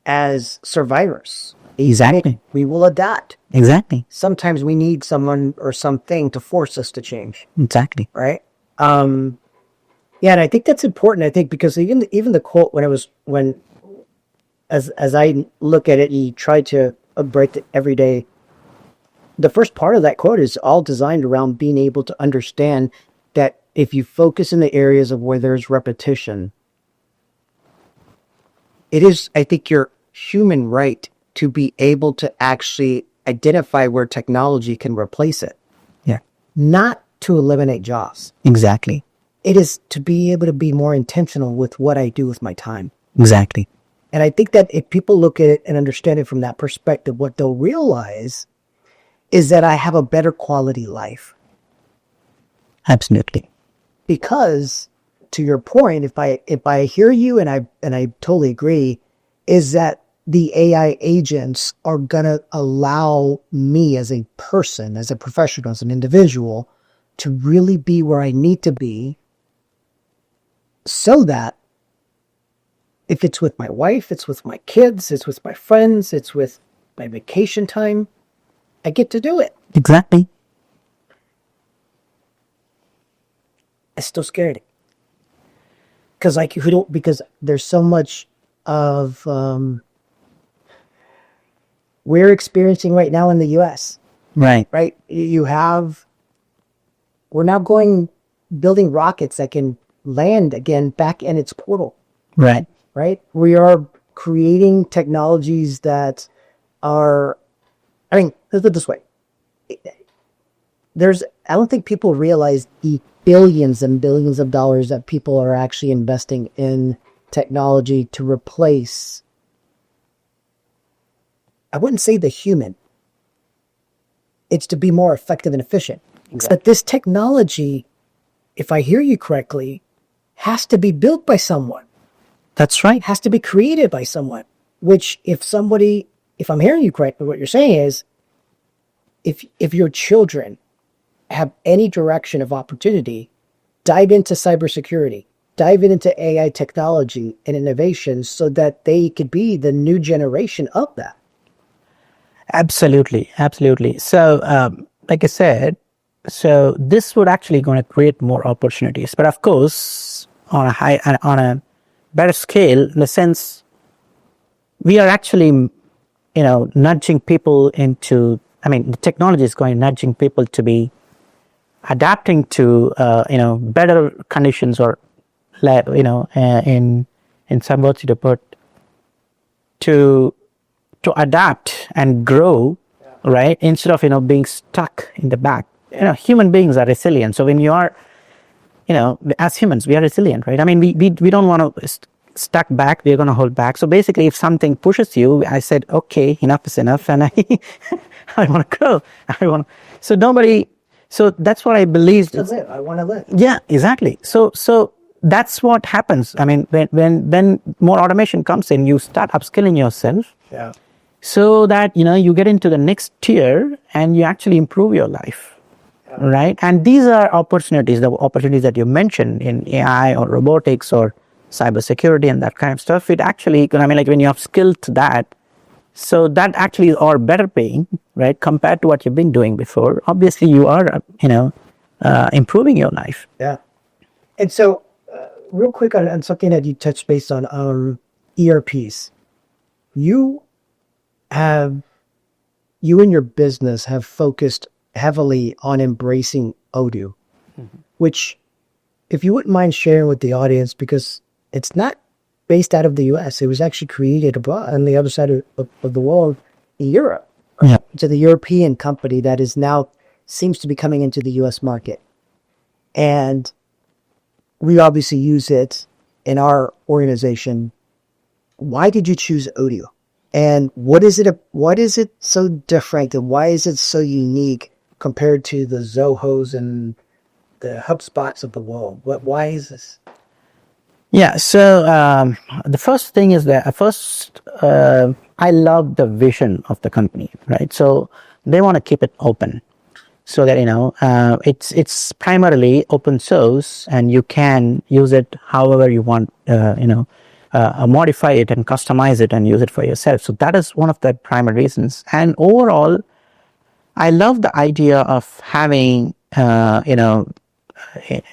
as survivors. Exactly. We will adapt. Exactly. Sometimes we need someone or something to force us to change. Exactly. Right. And I think that's important. I think because even the quote as I look at it and try to break it every day, the first part of that quote is all designed around being able to understand that if you focus in the areas of where there's repetition, it is, I think, your human right to be able to actually identify where technology can replace it. Yeah. Not to eliminate jobs. Exactly. It is to be able to be more intentional with what I do with my time. Exactly. And I think that if people look at it and understand it from that perspective, what they'll realize is that I have a better quality life. Absolutely. Because to your point, if I hear you and I totally agree, is that the AI agents are gonna allow me as a person, as a professional, as an individual, to really be where I need to be, so that if it's with my wife, it's with my kids, it's with my friends, it's with my vacation time, I get to do it. Exactly. It's still scared. Because there's so much of we're experiencing right now in the US. Right. Right? We're now building rockets that can land again back in its portal. Right. Right? We are creating technologies that are, let's put it this way. I don't think people realize the billions and billions of dollars that people are actually investing in technology to replace, I wouldn't say the human. It's to be more effective and efficient. Exactly. But this technology, if I hear you correctly, has to be built by someone. That's right. Has to be created by someone. Which if I'm hearing you correctly, what you're saying is, if your children have any direction of opportunity, dive into cybersecurity, dive into AI technology and innovation so that they could be the new generation of that. Absolutely. Absolutely. So, like I said, so this would actually going to create more opportunities, but of course, on a better scale, in the sense, we are actually, nudging people into, the technology is nudging people to be adapting to, better conditions, or, in some words to put, to adapt and grow, right? Instead of, being stuck in the back. Human beings are resilient. So when you are, as humans, we are resilient, right? We don't want to stuck back. We're going to hold back. So basically, if something pushes you, I said, okay, enough is enough. And I want to grow. So that's what I believe. I want to live. Yeah, exactly. So that's what happens. When more automation comes in, you start upskilling yourself. Yeah. So that, you get into the next tier and you actually improve your life. Yeah. Right. And these are opportunities, the opportunities that you mentioned in AI or robotics or cybersecurity and that kind of stuff. It actually, like when you have skill to that, so that actually are better paying, right, compared to what you've been doing before. Obviously, you are, improving your life. Yeah. And so, real quick on something that you touched base on, ERPs. You and your business have focused heavily on embracing Odoo, which, if you wouldn't mind sharing with the audience, because it's not based out of the US, it was actually created abroad on the other side of the world in Europe. Yeah. It's a European company that is now seems to be coming into the US market. And we obviously use it in our organization. Why did you choose Odoo? And what is it so different, and why is it so unique compared to the Zohos and the HubSpots of the world? Why is this? Yeah. So the first thing is that I love the vision of the company, right? So they want to keep it open, so that it's primarily open source, and you can use it however you want. Modify it and customize it and use it for yourself. So that is one of the primary reasons. And overall, I love the idea of having,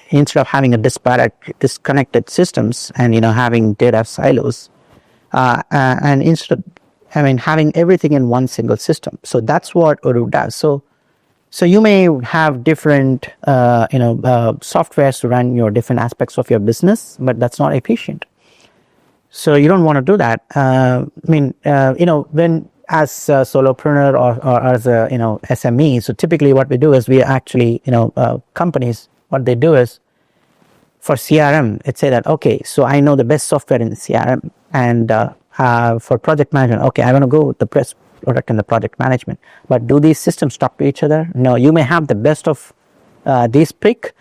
instead of having a disconnected systems and, having data silos, and instead of, having everything in one single system. So that's what Odoo does. So you may have different, softwares to run your different aspects of your business, but that's not efficient. So you don't want to do that. When as a solopreneur or as a SME, so typically what we do is we actually companies, what they do is for CRM, let's say that, okay, so I know the best software in the CRM, and for project management, okay, I want to go with the best product in the project management. But do these systems talk to each other? No, you may have the best of these pick,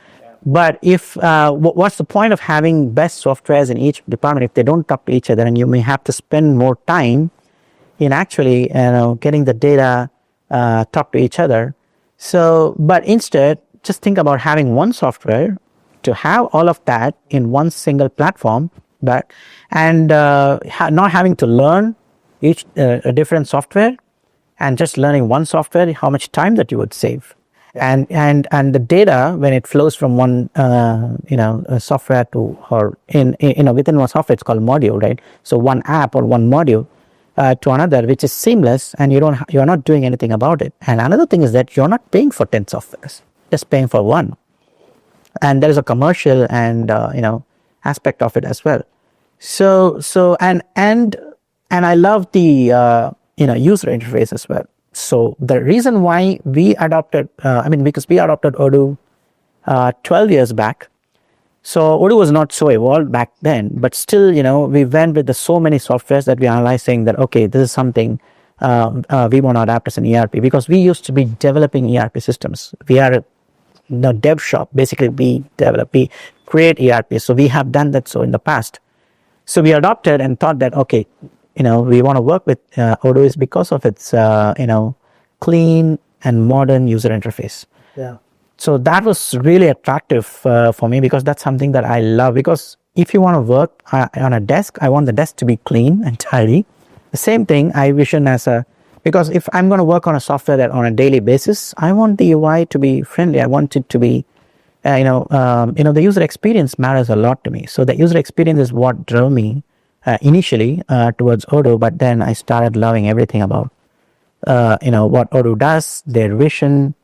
But if what's the point of having best softwares in each department if they don't talk to each other, and you may have to spend more time in actually getting the data talk to each other. So, but instead, just think about having one software to have all of that in one single platform, but and not having to learn each a different software, and just learning one software, how much time that you would save. And the data, when it flows from one software to, or in within one software, it's called module, right? So one app or one module to another, which is seamless, and you're not doing anything about it. And another thing is that you're not paying for 10 softwares, just paying for one. And there is a commercial and aspect of it as well. So and I love the user interface as well. So the reason why we adopted, because we adopted Odoo 12 years back. So Odoo was not so evolved back then, but still, we went with so many softwares that we analyzed, saying that, okay, this is something we want to adapt as an ERP, because we used to be developing ERP systems. We are a dev shop. Basically, we create ERP. So we have done that so in the past. So we adopted and thought that, okay, we want to work with Odoo is because of its, clean and modern user interface. Yeah. So that was really attractive for me, because that's something that I love. Because if you want to work on a desk, I want the desk to be clean and tidy. The same thing I vision because if I'm going to work on a software that on a daily basis, I want the UI to be friendly. I want it to be, the user experience matters a lot to me. So the user experience is what drove me initially towards Odoo, but then I started loving everything about what Odoo does, their vision,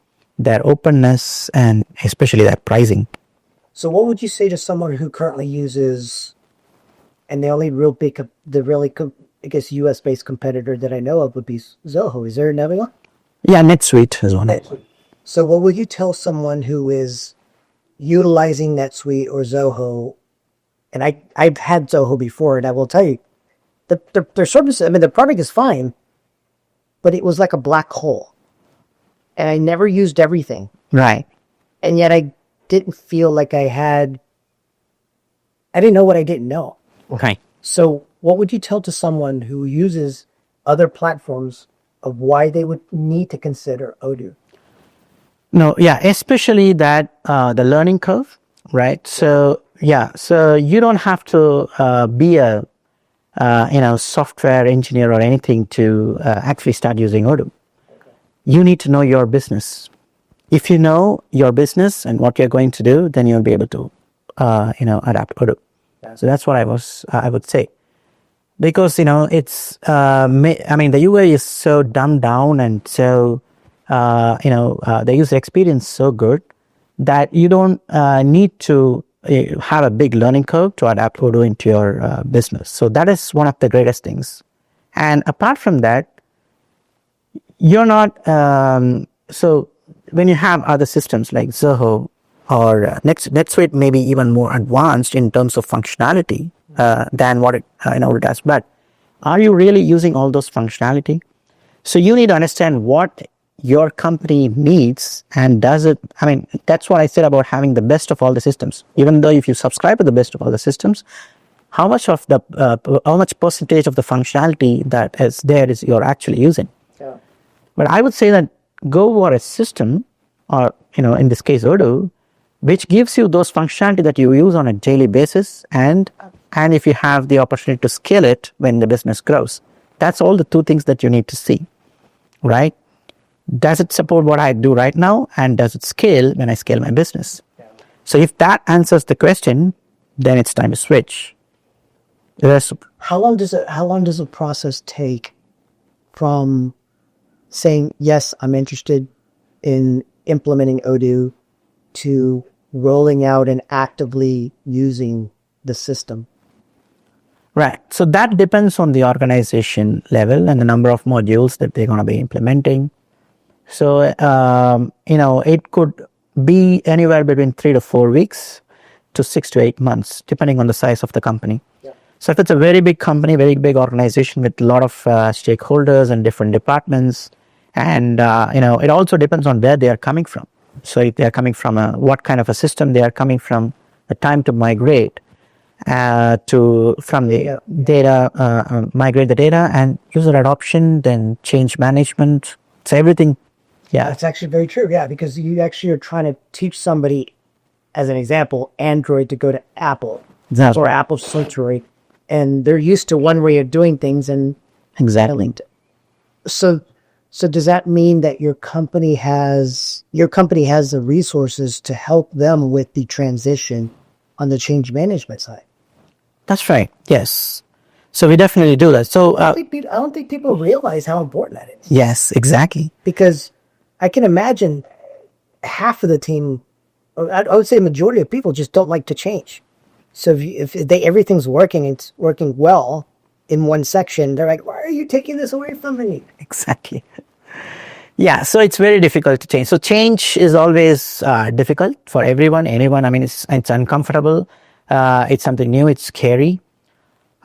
their openness, and especially their pricing. So what would you say to someone who currently uses, and the only real big, I guess US based competitor that I know of would be Zoho. Is there another one? Yeah, NetSuite is one. So what would you tell someone who is utilizing NetSuite or Zoho? And I've had Zoho before, and I will tell you, their service, the product is fine, but it was like a black hole. And I never used everything. Right. And yet I didn't feel like I didn't know what I didn't know. Okay. So what would you tell to someone who uses other platforms of why they would need to consider Odoo? No, yeah, especially that the learning curve, right? So you don't have to be a software engineer or anything to actually start using Odoo. You need to know your business. If you know your business and what you're going to do, then you'll be able to adapt Odoo. So that's what I would say. Because it's the UI is so dumbed down, and so the user experience so good that you don't need to have a big learning curve to adapt Odoo into your business. So that is one of the greatest things. And apart from that, you're not so when you have other systems like Zoho or NetSuite, may be even more advanced in terms of functionality than what it does. But are you really using all those functionality? So you need to understand what your company needs, and does it. That's what I said about having the best of all the systems. Even though if you subscribe to the best of all the systems, how much percentage of the functionality that is there is you're actually using? Yeah. But I would say that go for a system, or in this case Odoo, which gives you those functionality that you use on a daily basis, and if you have the opportunity to scale it when the business grows. That's all the two things that you need to see, right? Does it support what I do right now, and does it scale when I scale my business? Yeah. So if that answers the question, then it's time to switch. How long does the process take from saying, yes, I'm interested in implementing Odoo, to rolling out and actively using the system? Right. So that depends on the organization level and the number of modules that they're going to be implementing. So, it could be anywhere between 3 to 4 weeks to 6 to 8 months, depending on the size of the company. Yeah. So if it's a very big company, very big organization with a lot of stakeholders and different departments, and, it also depends on where they are coming from. So if they are coming from what kind of a system they are coming from, the time to migrate from the data, migrate the data, and user adoption, then change management. So everything. Yeah, That's actually very true. Yeah, because you actually are trying to teach somebody, as an example, Android to go to Apple That's or right. Apple Century, and they're used to one way of doing things. And Exactly. so, so does that mean that your company has the resources to help them with the transition on the change management side? That's right. Yes. So we definitely do that. So I don't think people realize how important that is, yes, exactly. because I can imagine half of the team, or I would say majority of people, just don't like to change. So if everything's working, it's working well in one section, they're like, why are you taking this away from me? Exactly. Yeah, so it's very difficult to change. So change is always difficult for everyone, anyone. I mean, it's uncomfortable. It's something new. It's scary.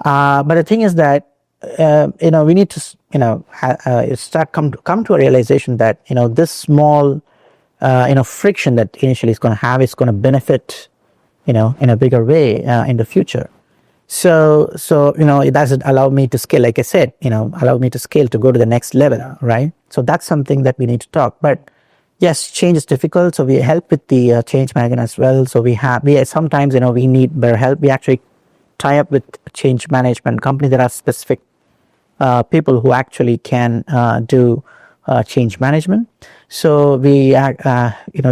But the thing is that we need to start come to a realization that this small friction that initially is going to have is going to benefit in a bigger way in the future. So it doesn't allow me to scale, like I said, allow me to scale to go to the next level, right? So that's something that we need to talk. But yes, change is difficult, so we help with the change management as well. So we sometimes we need better help. We actually tie up with change management companies. There are specific people who actually can do change management. So we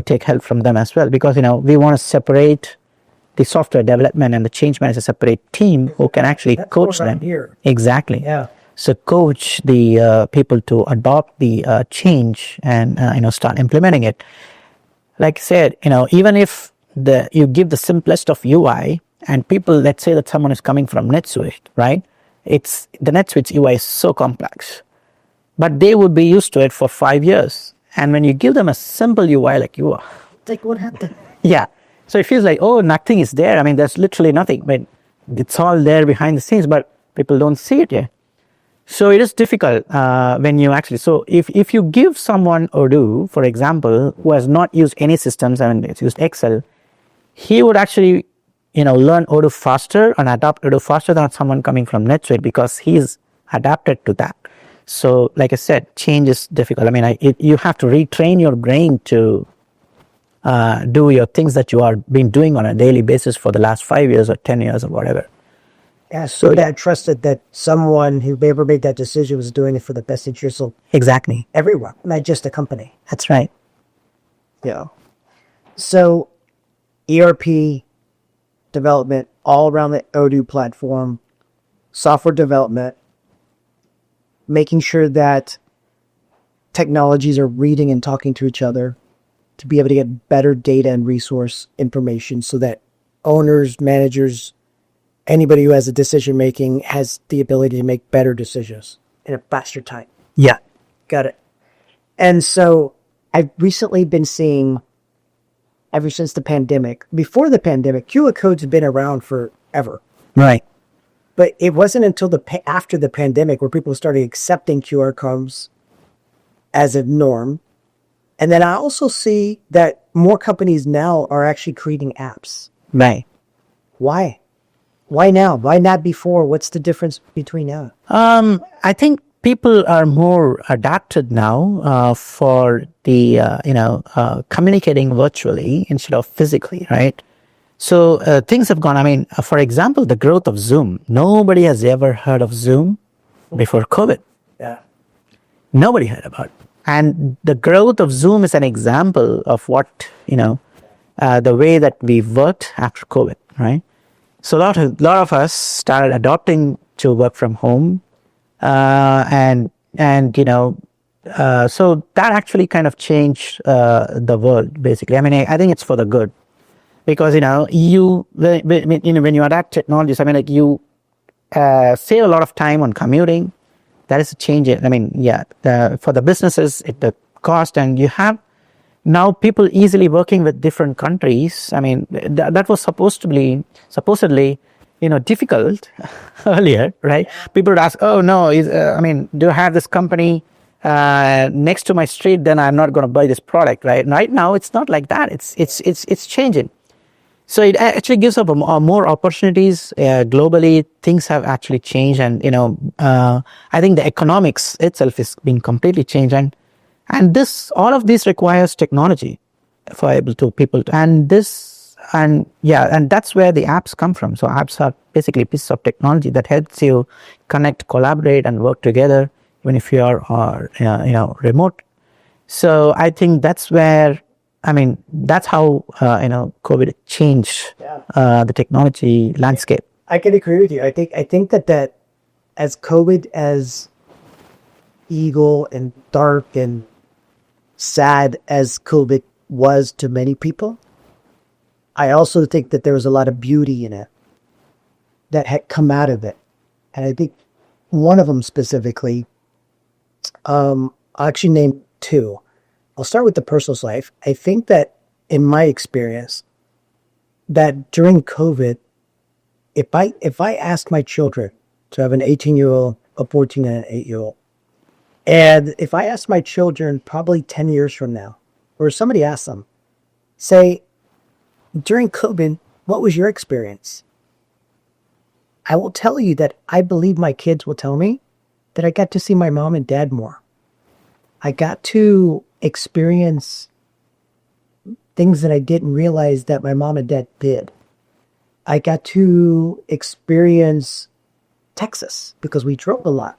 take help from them as well, because we want to separate the software development and the change manager, separate team who can actually coach them. Here. Exactly. Yeah. So coach the people to adopt the change and start implementing it. Like I said, even if you give the simplest of UI, and people, let's say that someone is coming from NetSuite, right? It's the NetSuite UI is so complex, but they would be used to it for 5 years. And when you give them a simple UI like you are, It's like, what happened? yeah. So it feels like, oh, nothing is there. I mean, there's literally nothing, but it's all there behind the scenes, but people don't see it yet. So it is difficult when you actually, so if you give someone Odoo, for example, who has not used any systems and it's used Excel, he would actually, learn Odoo faster and adapt Odoo faster than someone coming from NetSuite, because he's adapted to that. So like I said, change is difficult. I mean, you have to retrain your brain to do your things that you are been doing on a daily basis for the last 5 years or 10 years or whatever. Yeah, so that trusted that someone who ever made that decision was doing it for the best interest of Exactly. everyone, not just the company. That's right. Yeah. So ERP development all around the Odoo platform, software development, making sure that technologies are reading and talking to each other to be able to get better data and resource information, so that owners, managers, anybody who has a decision making has the ability to make better decisions in a faster time. Yeah. Got it. And so I've recently been seeing, ever since the pandemic, before the pandemic, QR codes have been around forever. Right. But it wasn't until after the pandemic where people started accepting QR codes as a norm. And then I also see that more companies now are actually creating apps. Right. Why? Why now? Why not before? What's the difference between now? I think people are more adapted now for the communicating virtually instead of physically, right? So things have gone. I mean, for example, the growth of Zoom. Nobody has ever heard of Zoom before COVID. Yeah. Nobody heard about it. And the growth of Zoom is an example of what the way that we worked after COVID, right? So a lot of us started adopting to work from home, so that actually kind of changed the world, basically. I mean, I think it's for the good, because when you adapt technologies, I mean, like you save a lot of time on commuting. That is a change. I mean, yeah, for the businesses, the cost, and you have now people easily working with different countries. I mean, that was supposedly difficult earlier, right? People would ask, oh no, do you have this company next to my street, then I'm not going to buy this product, right? Right now, it's not like that. It's changing. So it actually gives up more opportunities globally. Things have actually changed, and I think the economics itself is being completely changed, and this all of this requires technology for able to people, and that's where the apps come from. So apps are basically pieces of technology that helps you connect, collaborate, and work together, even if you are remote. So I think that's where, that's how COVID changed the technology landscape. I can agree with you. I think that as COVID, as evil and dark and sad as COVID was to many people, I also think that there was a lot of beauty in it that had come out of it. And I think one of them specifically, I'll actually name two. I'll start with the personal life. I think that in my experience, that during COVID, if I asked my children, to have an 18-year-old, a 14 and an 8-year-old, and if I asked my children probably 10 years from now, or somebody asked them, say, during COVID, what was your experience? I will tell you that I believe my kids will tell me that I got to see my mom and dad more. I got to experience things that I didn't realize that my mom and dad did. I got to experience Texas because we drove a lot.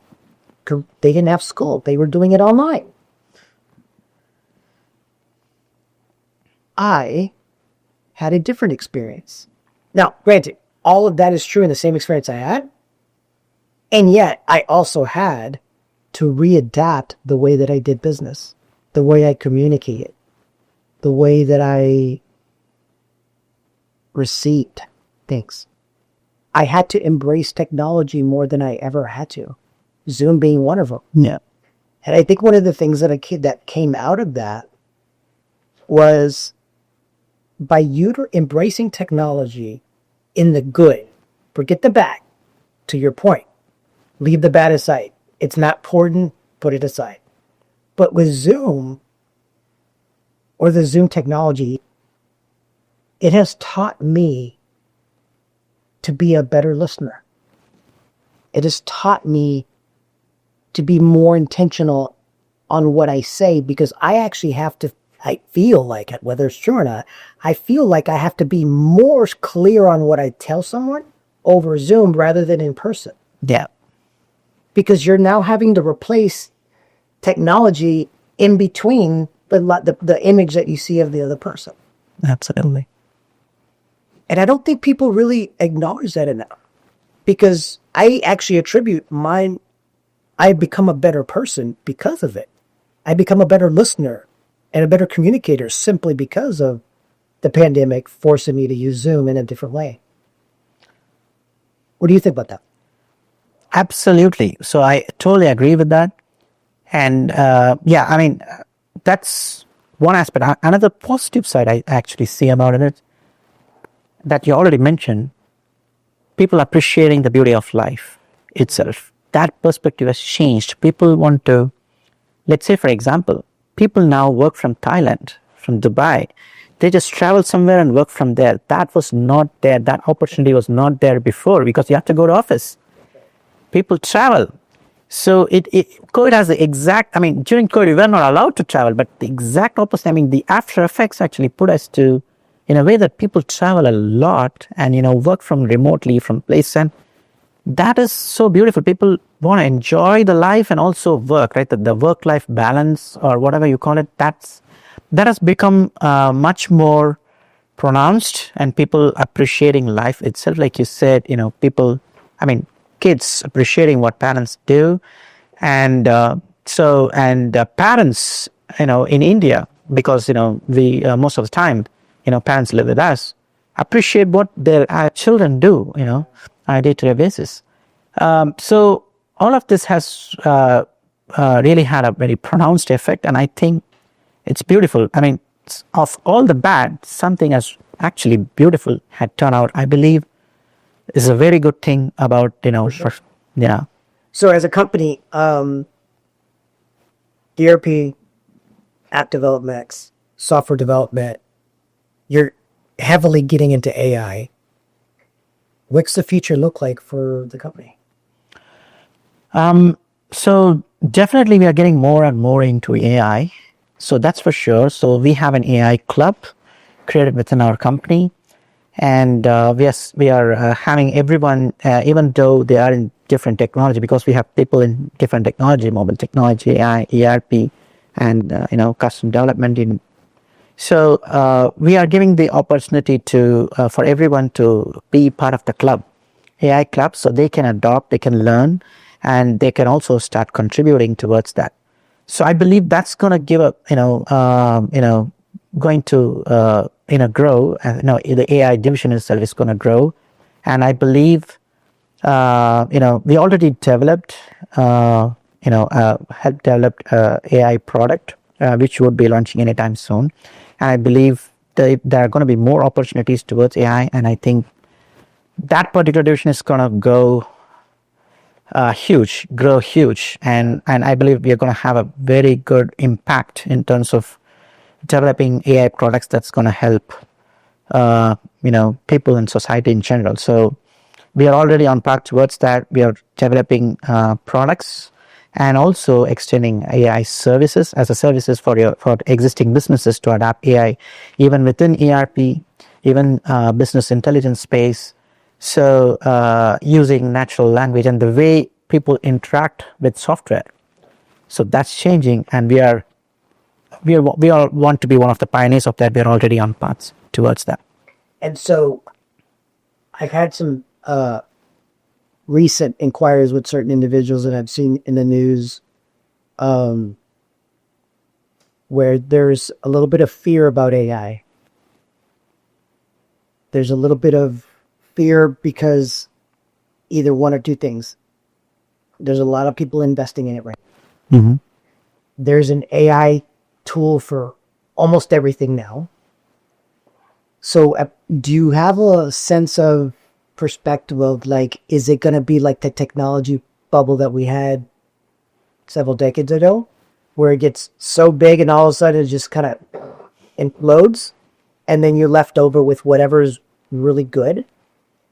They didn't have school. They were doing it online. I had a different experience. Now, granted, all of that is true in the same experience I had. And yet, I also had to readapt the way that I did business, the way I communicated, the way that I received things. I had to embrace technology more than I ever had to. Zoom being one of them. Yeah. And I think one of the things that came out of that was by embracing technology in the good. Forget the bad, to your point. Leave the bad aside. It's not important, put it aside. But with Zoom, or the Zoom technology, it has taught me to be a better listener. It has taught me to be more intentional on what I say, because I actually have to, I feel like it, whether it's true or not, I feel like I have to be more clear on what I tell someone over Zoom rather than in person. Yeah. Because you're now having to replace technology in between the image that you see of the other person. Absolutely. And I don't think people really acknowledge that enough, because I actually attribute I've become a better person because of it. I become a better listener and a better communicator simply because of the pandemic forcing me to use Zoom in a different way. What do you think about that? Absolutely. So I totally agree with that. And that's one aspect. Another positive side I actually see about it that you already mentioned, people appreciating the beauty of life itself. That perspective has changed. People want to, let's say, for example, people now work from Thailand, from Dubai. They just travel somewhere and work from there. That was not there. That opportunity was not there before, because you have to go to office. People travel. So COVID has the exact, during COVID, we were not allowed to travel, but the exact opposite. The after effects actually put us to, in a way that people travel a lot and, work from remotely from place. And that is so beautiful. People want to enjoy the life and also work, right? The work-life balance, or whatever you call it, that has become much more pronounced, and people appreciating life itself. Like you said, people, kids appreciating what parents do. And parents, in India, because, we, most of the time, parents live with us, appreciate what their children do, on a day-to-day basis. So all of this has really had a very pronounced effect, and I think it's beautiful. Of all the bad, something as actually beautiful had turned out, I believe, is a very good thing about, Sure. So as a company, ERP, app development, software development. You're heavily getting into AI. What's the future look like for the company? So definitely we are getting more and more into AI. So that's for sure. So we have an AI club created within our company. And we are having everyone, even though they are in different technology, because we have people in different technology, mobile technology, AI, ERP, and custom development. So we are giving the opportunity to for everyone to be part of the club, AI club, so they can adopt, they can learn, and they can also start contributing towards that. So I believe that's going to give a going to grow. The AI division itself is going to grow, and I believe we already developed helped develop AI product which would be launching anytime soon, and I believe there are going to be more opportunities towards AI, and I think that particular division is going to go grow huge, and I believe we are going to have a very good impact in terms of developing AI products that's going to help people in society in general. So we are already on path towards that. We are developing products and also extending AI services as a services for existing businesses to adapt AI even within ERP, even business intelligence space. So using natural language and the way people interact with software. So that's changing, and we all want to be one of the pioneers of that. We are already on paths towards that. And so I've had some recent inquiries with certain individuals that I've seen in the news where there's a little bit of fear about AI. There's a little bit of fear because either one or two things. There's a lot of people investing in it right now. Mm-hmm. There's an AI tool for almost everything now. So do you have a sense of perspective of is it going to be like the technology bubble that we had several decades ago, where it gets so big and all of a sudden it just kind of implodes and then you're left over with whatever's really good?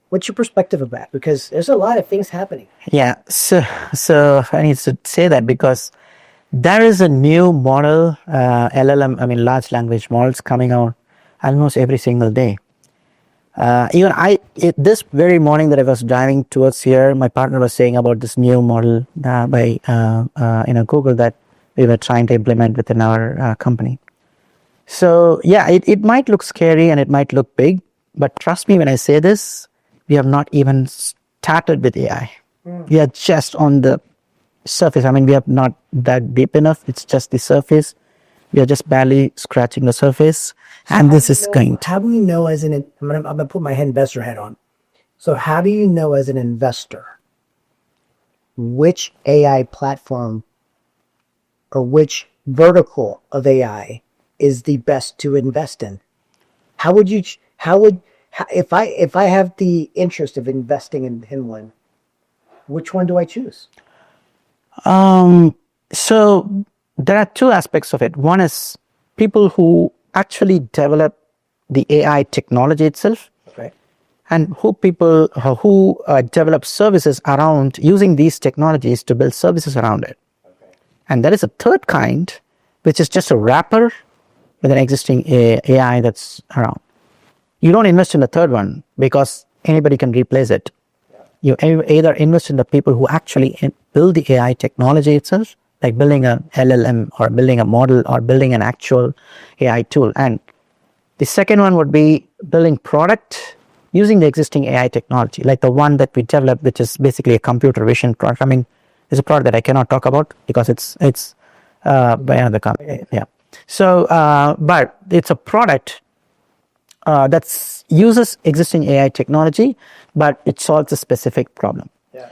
What's your perspective of that? Because there's a lot of things happening. Yeah, so I need to say that because there is a new model, LLM, large language models coming out almost every single day. This very morning that I was driving towards here, my partner was saying about this new model by Google that we were trying to implement within our company. So yeah, it might look scary and it might look big, but trust me when I say this, we have not even started with AI. We are just on the surface. We are not that deep enough. It's just the surface. We are just barely scratching the surface. So and this is going to... How do you know as I'm going to put my investor hat on. So how do you know as an investor which AI platform or which vertical of AI is the best to invest in? If I have the interest of investing in one, which one do I choose? So there are two aspects of it. One is people who actually develop the AI technology itself, okay, and who develop services around using these technologies to build services around it. Okay. And there is a third kind, which is just a wrapper with an existing AI that's around. You don't invest in the third one because anybody can replace it. You either invest in the people who actually build the AI technology itself, like building an LLM or building a model or building an actual AI tool. And the second one would be building product using the existing AI technology, like the one that we developed, which is basically a computer vision product. It's a product that I cannot talk about because it's by another company. Yeah. So, but it's a product that uses existing AI technology, but it solves a specific problem. Yeah.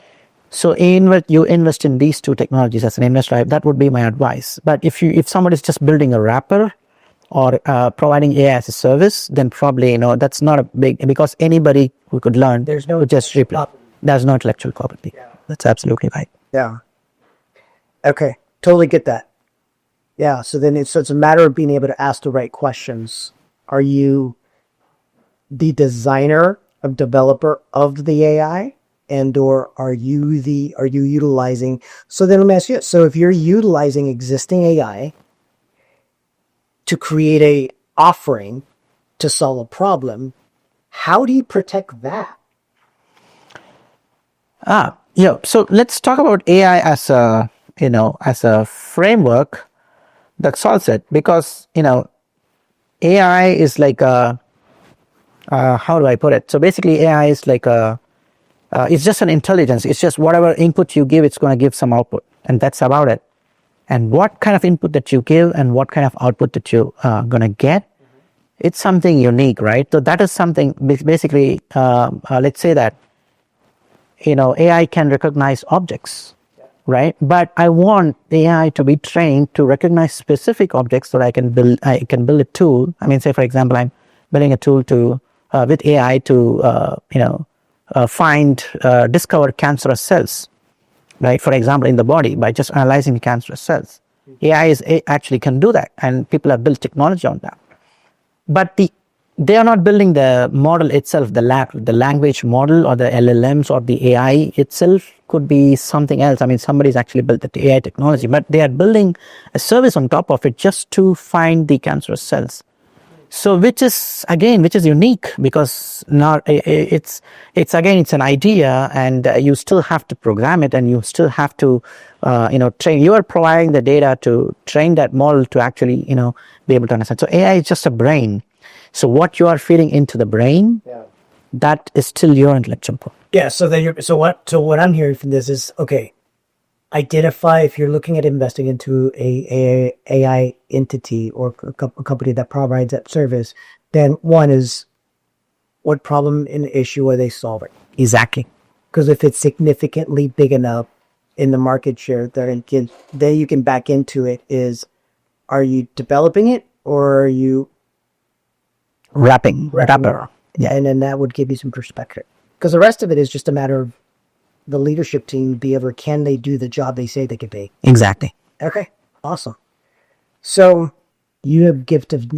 So you invest in these two technologies as an investor. That would be my advice. But if somebody is just building a wrapper or providing AI as a service, then probably that's not a big, because anybody who could learn. There's no just replay. There's no intellectual property. Yeah. That's absolutely right. Yeah. Okay. Totally get that. Yeah. So then it's a matter of being able to ask the right questions. Are you the designer of developer of the AI? And or are you utilizing, so then let me ask you, so if you're utilizing existing AI to create a offering to solve a problem, how do you protect that? Yeah. So let's talk about AI as a, as a framework that solves it, because, AI is like a, how do I put it? So basically AI is like a, it's just an intelligence. It's just whatever input you give, it's going to give some output, and that's about it. And what kind of input that you give and what kind of output that you going to get, it's something unique, right? So that is something basically, let's say that, AI can recognize objects, right? But I want the AI to be trained to recognize specific objects so that I can build a tool. I mean, say for example, I'm building a tool to with AI to discover cancerous cells, right? For example, in the body, by just analyzing the cancerous cells, actually can do that, and people have built technology on that. But they are not building the model itself, the language model or the LLMs or the AI itself could be something else. I mean, somebody's actually built the AI technology, but they are building a service on top of it just to find the cancerous cells. So which is unique, because not it's an idea, and you still have to program it, and you still have to train. You are providing the data to train that model to actually be able to understand. So AI is just a brain. So what you are feeding into the brain, that is still your intellectual property. Yeah. So what I'm hearing from this is, okay, identify if you're looking at investing into a AI entity or a company that provides that service, then one is, what problem and issue are they solving? Exactly. Because if it's significantly big enough in the market share, then you can back into it is, are you developing it or are you Wrapping. Yeah. And then that would give you some perspective. Because the rest of it is just a matter of the leadership team be able, can they do the job they say they could be? Exactly. Okay, awesome. So you have gifted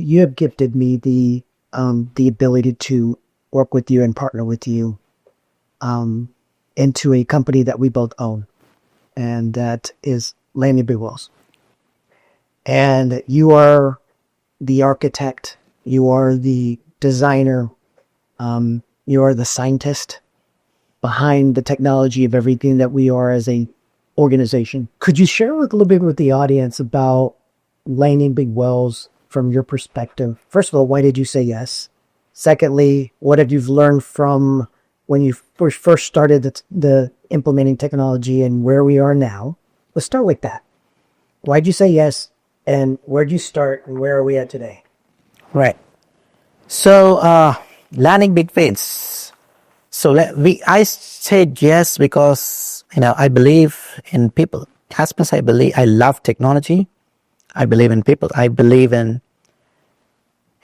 me the ability to work with you and partner with you into a company that we both own, and that is Landing Big Wells. And you are the architect, you are the designer, you are the scientist behind the technology of everything that we are as a organization. Could you share a little bit with the audience about Landing Big Wells from your perspective? First of all, why did you say yes? Secondly, what have you learned from when you first started the implementing technology and where we are now? Let's start with that. Why'd you say yes, and where'd you start, and where are we at today? Right. So landing big whales. So I said yes because I believe in people. As much as I love technology. I believe in people. I believe in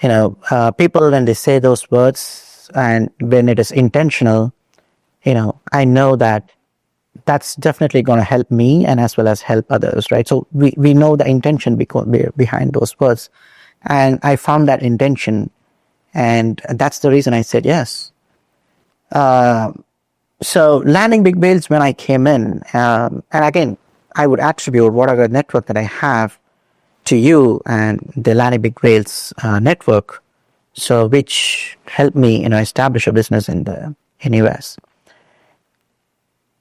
people when they say those words, and when it is intentional. I know that that's definitely going to help me and as well as help others, right? So we know the intention behind those words, and I found that intention, and that's the reason I said yes. So landing big whales, when I came in, and again, I would attribute whatever network that I have to you and the landing big whales network, so which helped me establish a business in US.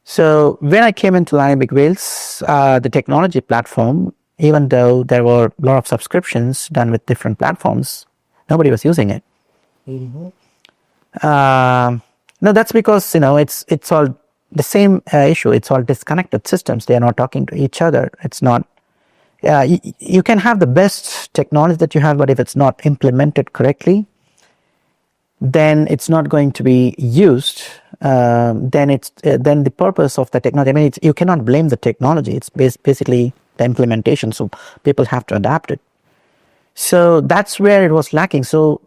So when I came into landing big whales, the technology platform, even though there were a lot of subscriptions done with different platforms, nobody was using it. Mm-hmm. No, that's because it's all the same issue. It's all disconnected systems. They are not talking to each other. It's not. You can have the best technology that you have, but if it's not implemented correctly, then it's not going to be used. Then the purpose of the technology. I mean, you cannot blame the technology. It's basically the implementation. So people have to adapt it. So that's where it was lacking. So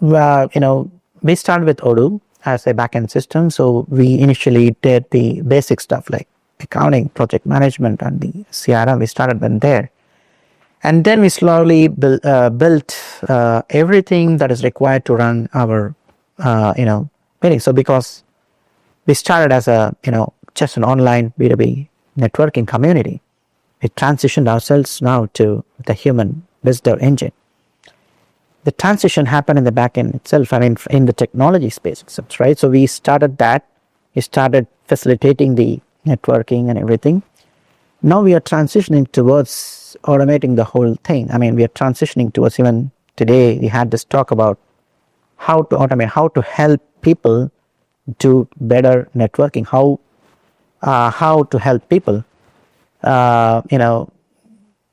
we started with Odoo as a backend system. So we initially did the basic stuff like accounting, project management, and the CRM. We started them there. And then we slowly built everything that is required to run our, meeting. So because we started as just an online B2B networking community, we transitioned ourselves now to the human visitor engine. The transition happened in the back end itself, in the technology space itself, right? So we started that. We started facilitating the networking and everything. Now we are transitioning towards automating the whole thing. We are transitioning towards, even today, we had this talk about how to automate, how to help people do better networking, how to help people,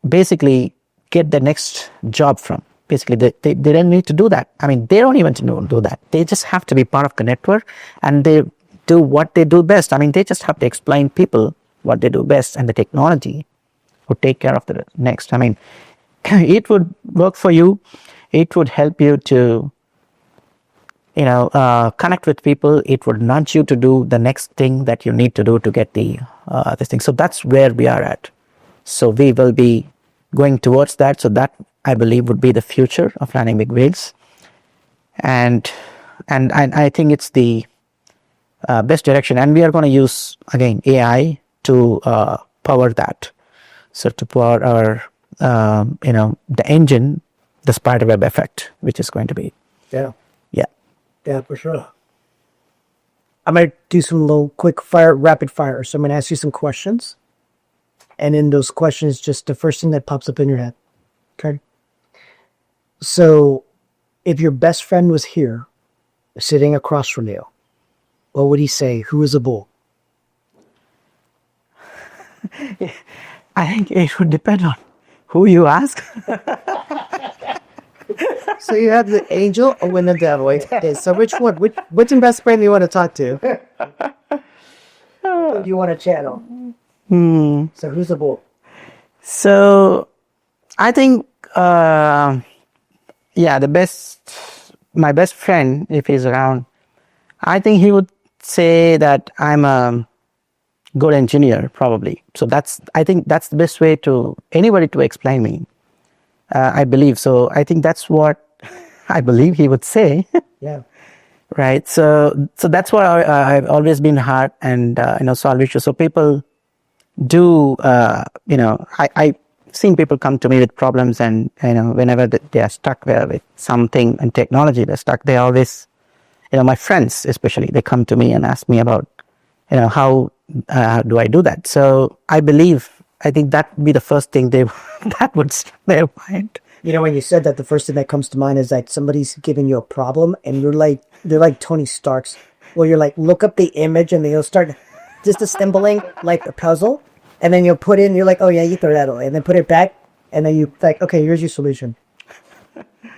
basically get the next job from. Basically, they don't need to do that. They don't even do that. They just have to be part of the network, and they do what they do best. They just have to explain people what they do best, and the technology would take care of the next. It would work for you. It would help you to, connect with people. It would nudge you to do the next thing that you need to do to get this thing. So that's where we are at. So we will be going towards that. So that, I believe, would be the future of landing big whales. And I think it's the best direction. And we are going to use, again, AI to power that. So to power our, the engine, the spider web effect, which is going to be. Yeah. Yeah. Yeah, for sure. I'm going to do some little quick fire, rapid fire. So I'm going to ask you some questions. And in those questions, just the first thing that pops up in your head. Okay. So if your best friend was here, sitting across from you, what would he say? Who is a bull? I think it would depend on who you ask. So you have the angel or the devil. Okay, so which one? Which best friend do you want to talk to? Who do you want to channel? So who's the bull? So I think, my best friend, if he's around, I think he would say that I'm a good engineer, probably. So I think that's the best way to anybody to explain me. I believe so. I think that's what I believe he would say. Yeah. Right. So that's what I've always been hard and solve issues. So people do I've seen people come to me with problems, and whenever they are stuck with something in technology, they're stuck. They always, my friends especially, they come to me and ask me about how do I do that. So I think that would be the first thing that would start their mind. When you said that, the first thing that comes to mind is that somebody's giving you a problem, and they're like Tony Stark's, where you're like, look up the image, and they'll start disassembling like a puzzle, and then you'll put in, you're like, oh yeah, you throw that away, and then put it back, and then you like, okay, here's your solution.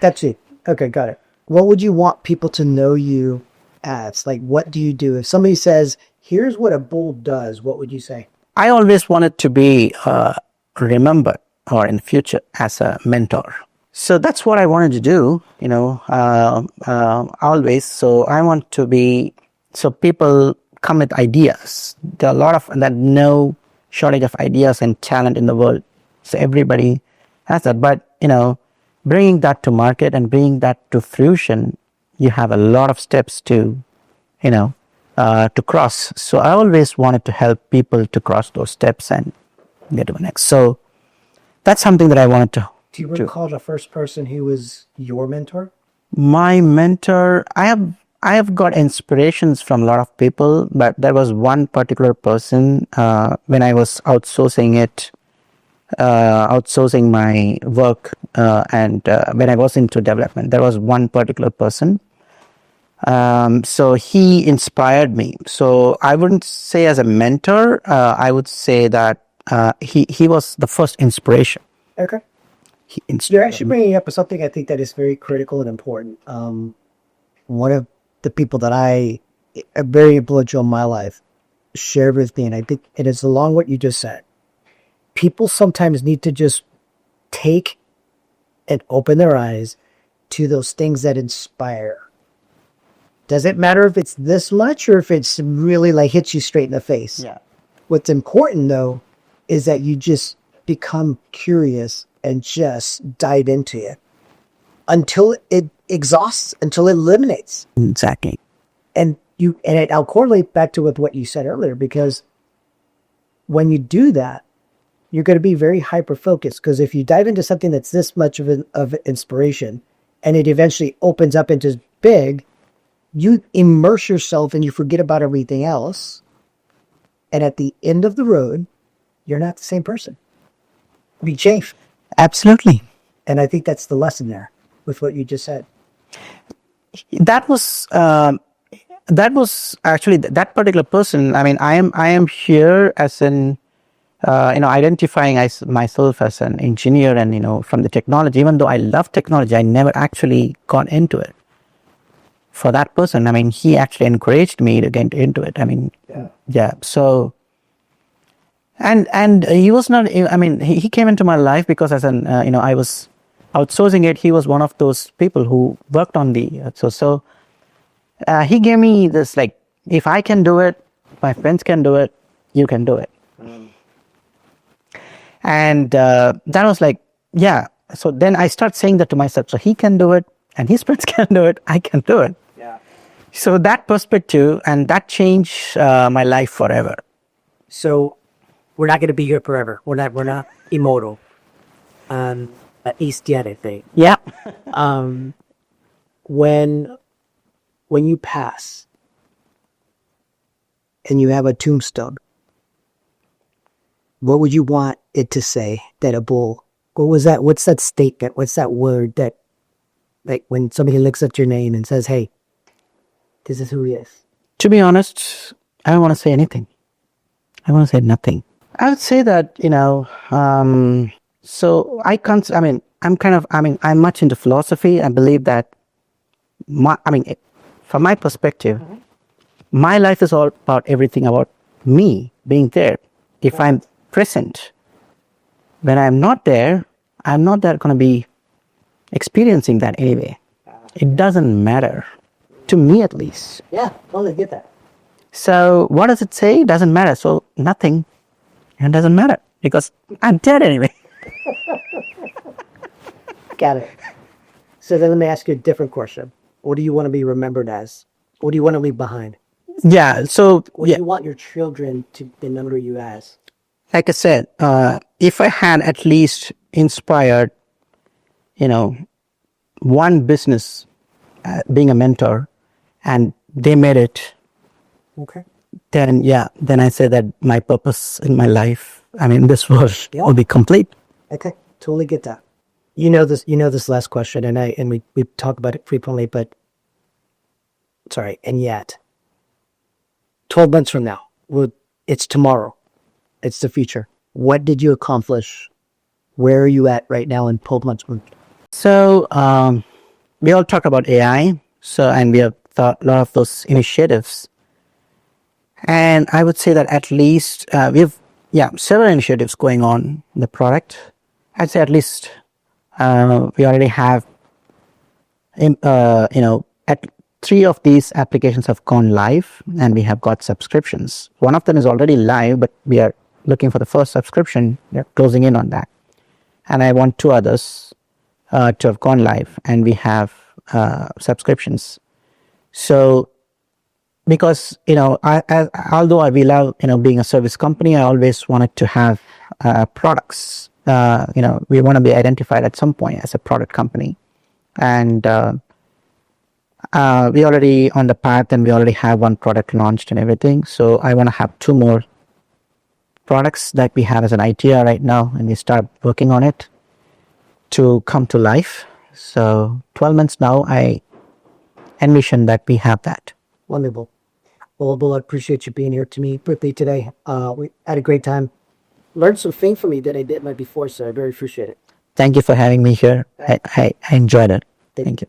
That's it. Okay, got it. What would you want people to know you as? Like, what do you do? If somebody says, here's what a bull does, what would you say? I always wanted to be remembered, or in the future, as a mentor. So that's what I wanted to do, always. So I want to be, so people come with ideas. There are a lot of, no shortage of ideas and talent in the world. So everybody has that. But, bringing that to market and bringing that to fruition, you have a lot of steps to cross. So I always wanted to help people to cross those steps and get to the next. So that's something that I wanted to do. You recall the first person who was your mentor? My mentor, I have got inspirations from a lot of people, but there was one particular person when I was outsourcing my work, and when I was into development, there was one particular person. So he inspired me. So I wouldn't say as a mentor, I would say that he was the first inspiration. Okay. You're actually bringing up something I think that is very critical and important. One of the people that are very influential in my life shared with me, and I think it is along what you just said. People sometimes need to just take and open their eyes to those things that inspire. Does it matter if it's this much or if it's really like hits you straight in the face? Yeah. What's important though is that you just become curious and just dive into it until it exhausts, until it eliminates. Exactly. And I'll correlate back to with what you said earlier, because when you do that, you're going to be very hyper focused. Because if you dive into something that's this much of inspiration, and it eventually opens up into big, you immerse yourself and you forget about everything else. And at the end of the road, you're not the same person. You change. Absolutely. And I think that's the lesson there with what you just said. That was actually that particular person. I mean, I am here as an identifying myself as an engineer, and from the technology. Even though I love technology, I never actually got into it. For that person, I mean, he actually encouraged me to get into it. I mean, yeah. So, and he was not. I mean, he came into my life because as an I was outsourcing it. He was one of those people who worked on the he gave me this, like, if I can do it, my friends can do it, you can do it. And that was like, yeah. So then I start saying that to myself. So he can do it, and his friends can do it. I can do it. Yeah. So that perspective, and that changed my life forever. So we're not going to be here forever. We're not immortal. At least yet, I think. Yeah. When you pass and you have a tombstone, what would you want it to say? That Abul, what was that? What's that statement? What's that word that, like, when somebody looks at your name and says, hey, this is who he is? To be honest, I don't want to say anything. I want to say nothing. I would say that, so I'm much into philosophy. I believe that, from my perspective, my life is all about everything about me being there. If I'm present, when I'm not there going to be experiencing that anyway. It doesn't matter, to me at least. Yeah, totally get that. So what does it say? It doesn't matter. So nothing. It doesn't matter because I'm dead anyway. Got it. So then let me ask you a different question. What do you want to be remembered as? What do you want to leave behind? Yeah. So What do you want your children to remember you as? like I said, if I had at least inspired, one business being a mentor, and they made it, Okay. then I say that my purpose in my life, this world will be complete. Okay, totally get that. You know this last question, and we talk about it frequently, but sorry, and yet 12 months from now, it's tomorrow. It's the future. What did you accomplish? Where are you at right now in 12 months from? So we all talk about AI, and we have thought a lot of those initiatives. And I would say that at least we have several initiatives going on in the product. I'd say at least we already have at 3 of these applications have gone live, and we have got subscriptions. One of them is already live, but we are looking for the first subscription. We're closing in on that. And I want 2 others to have gone live, and we have subscriptions. So because although we love being a service company, I always wanted to have products. We want to be identified at some point as a product company, and we already on the path, and we already have 1 product launched and everything. So I want to have 2 more products that we have as an idea right now, and we start working on it to come to life. So 12 months now, I envision that we have that. Wonderful. Well, Abul, I appreciate you being here to me quickly today. We had a great time. Learned some things from you that I didn't before, so I very appreciate it. Thank you for having me here. I enjoyed it. Thank you.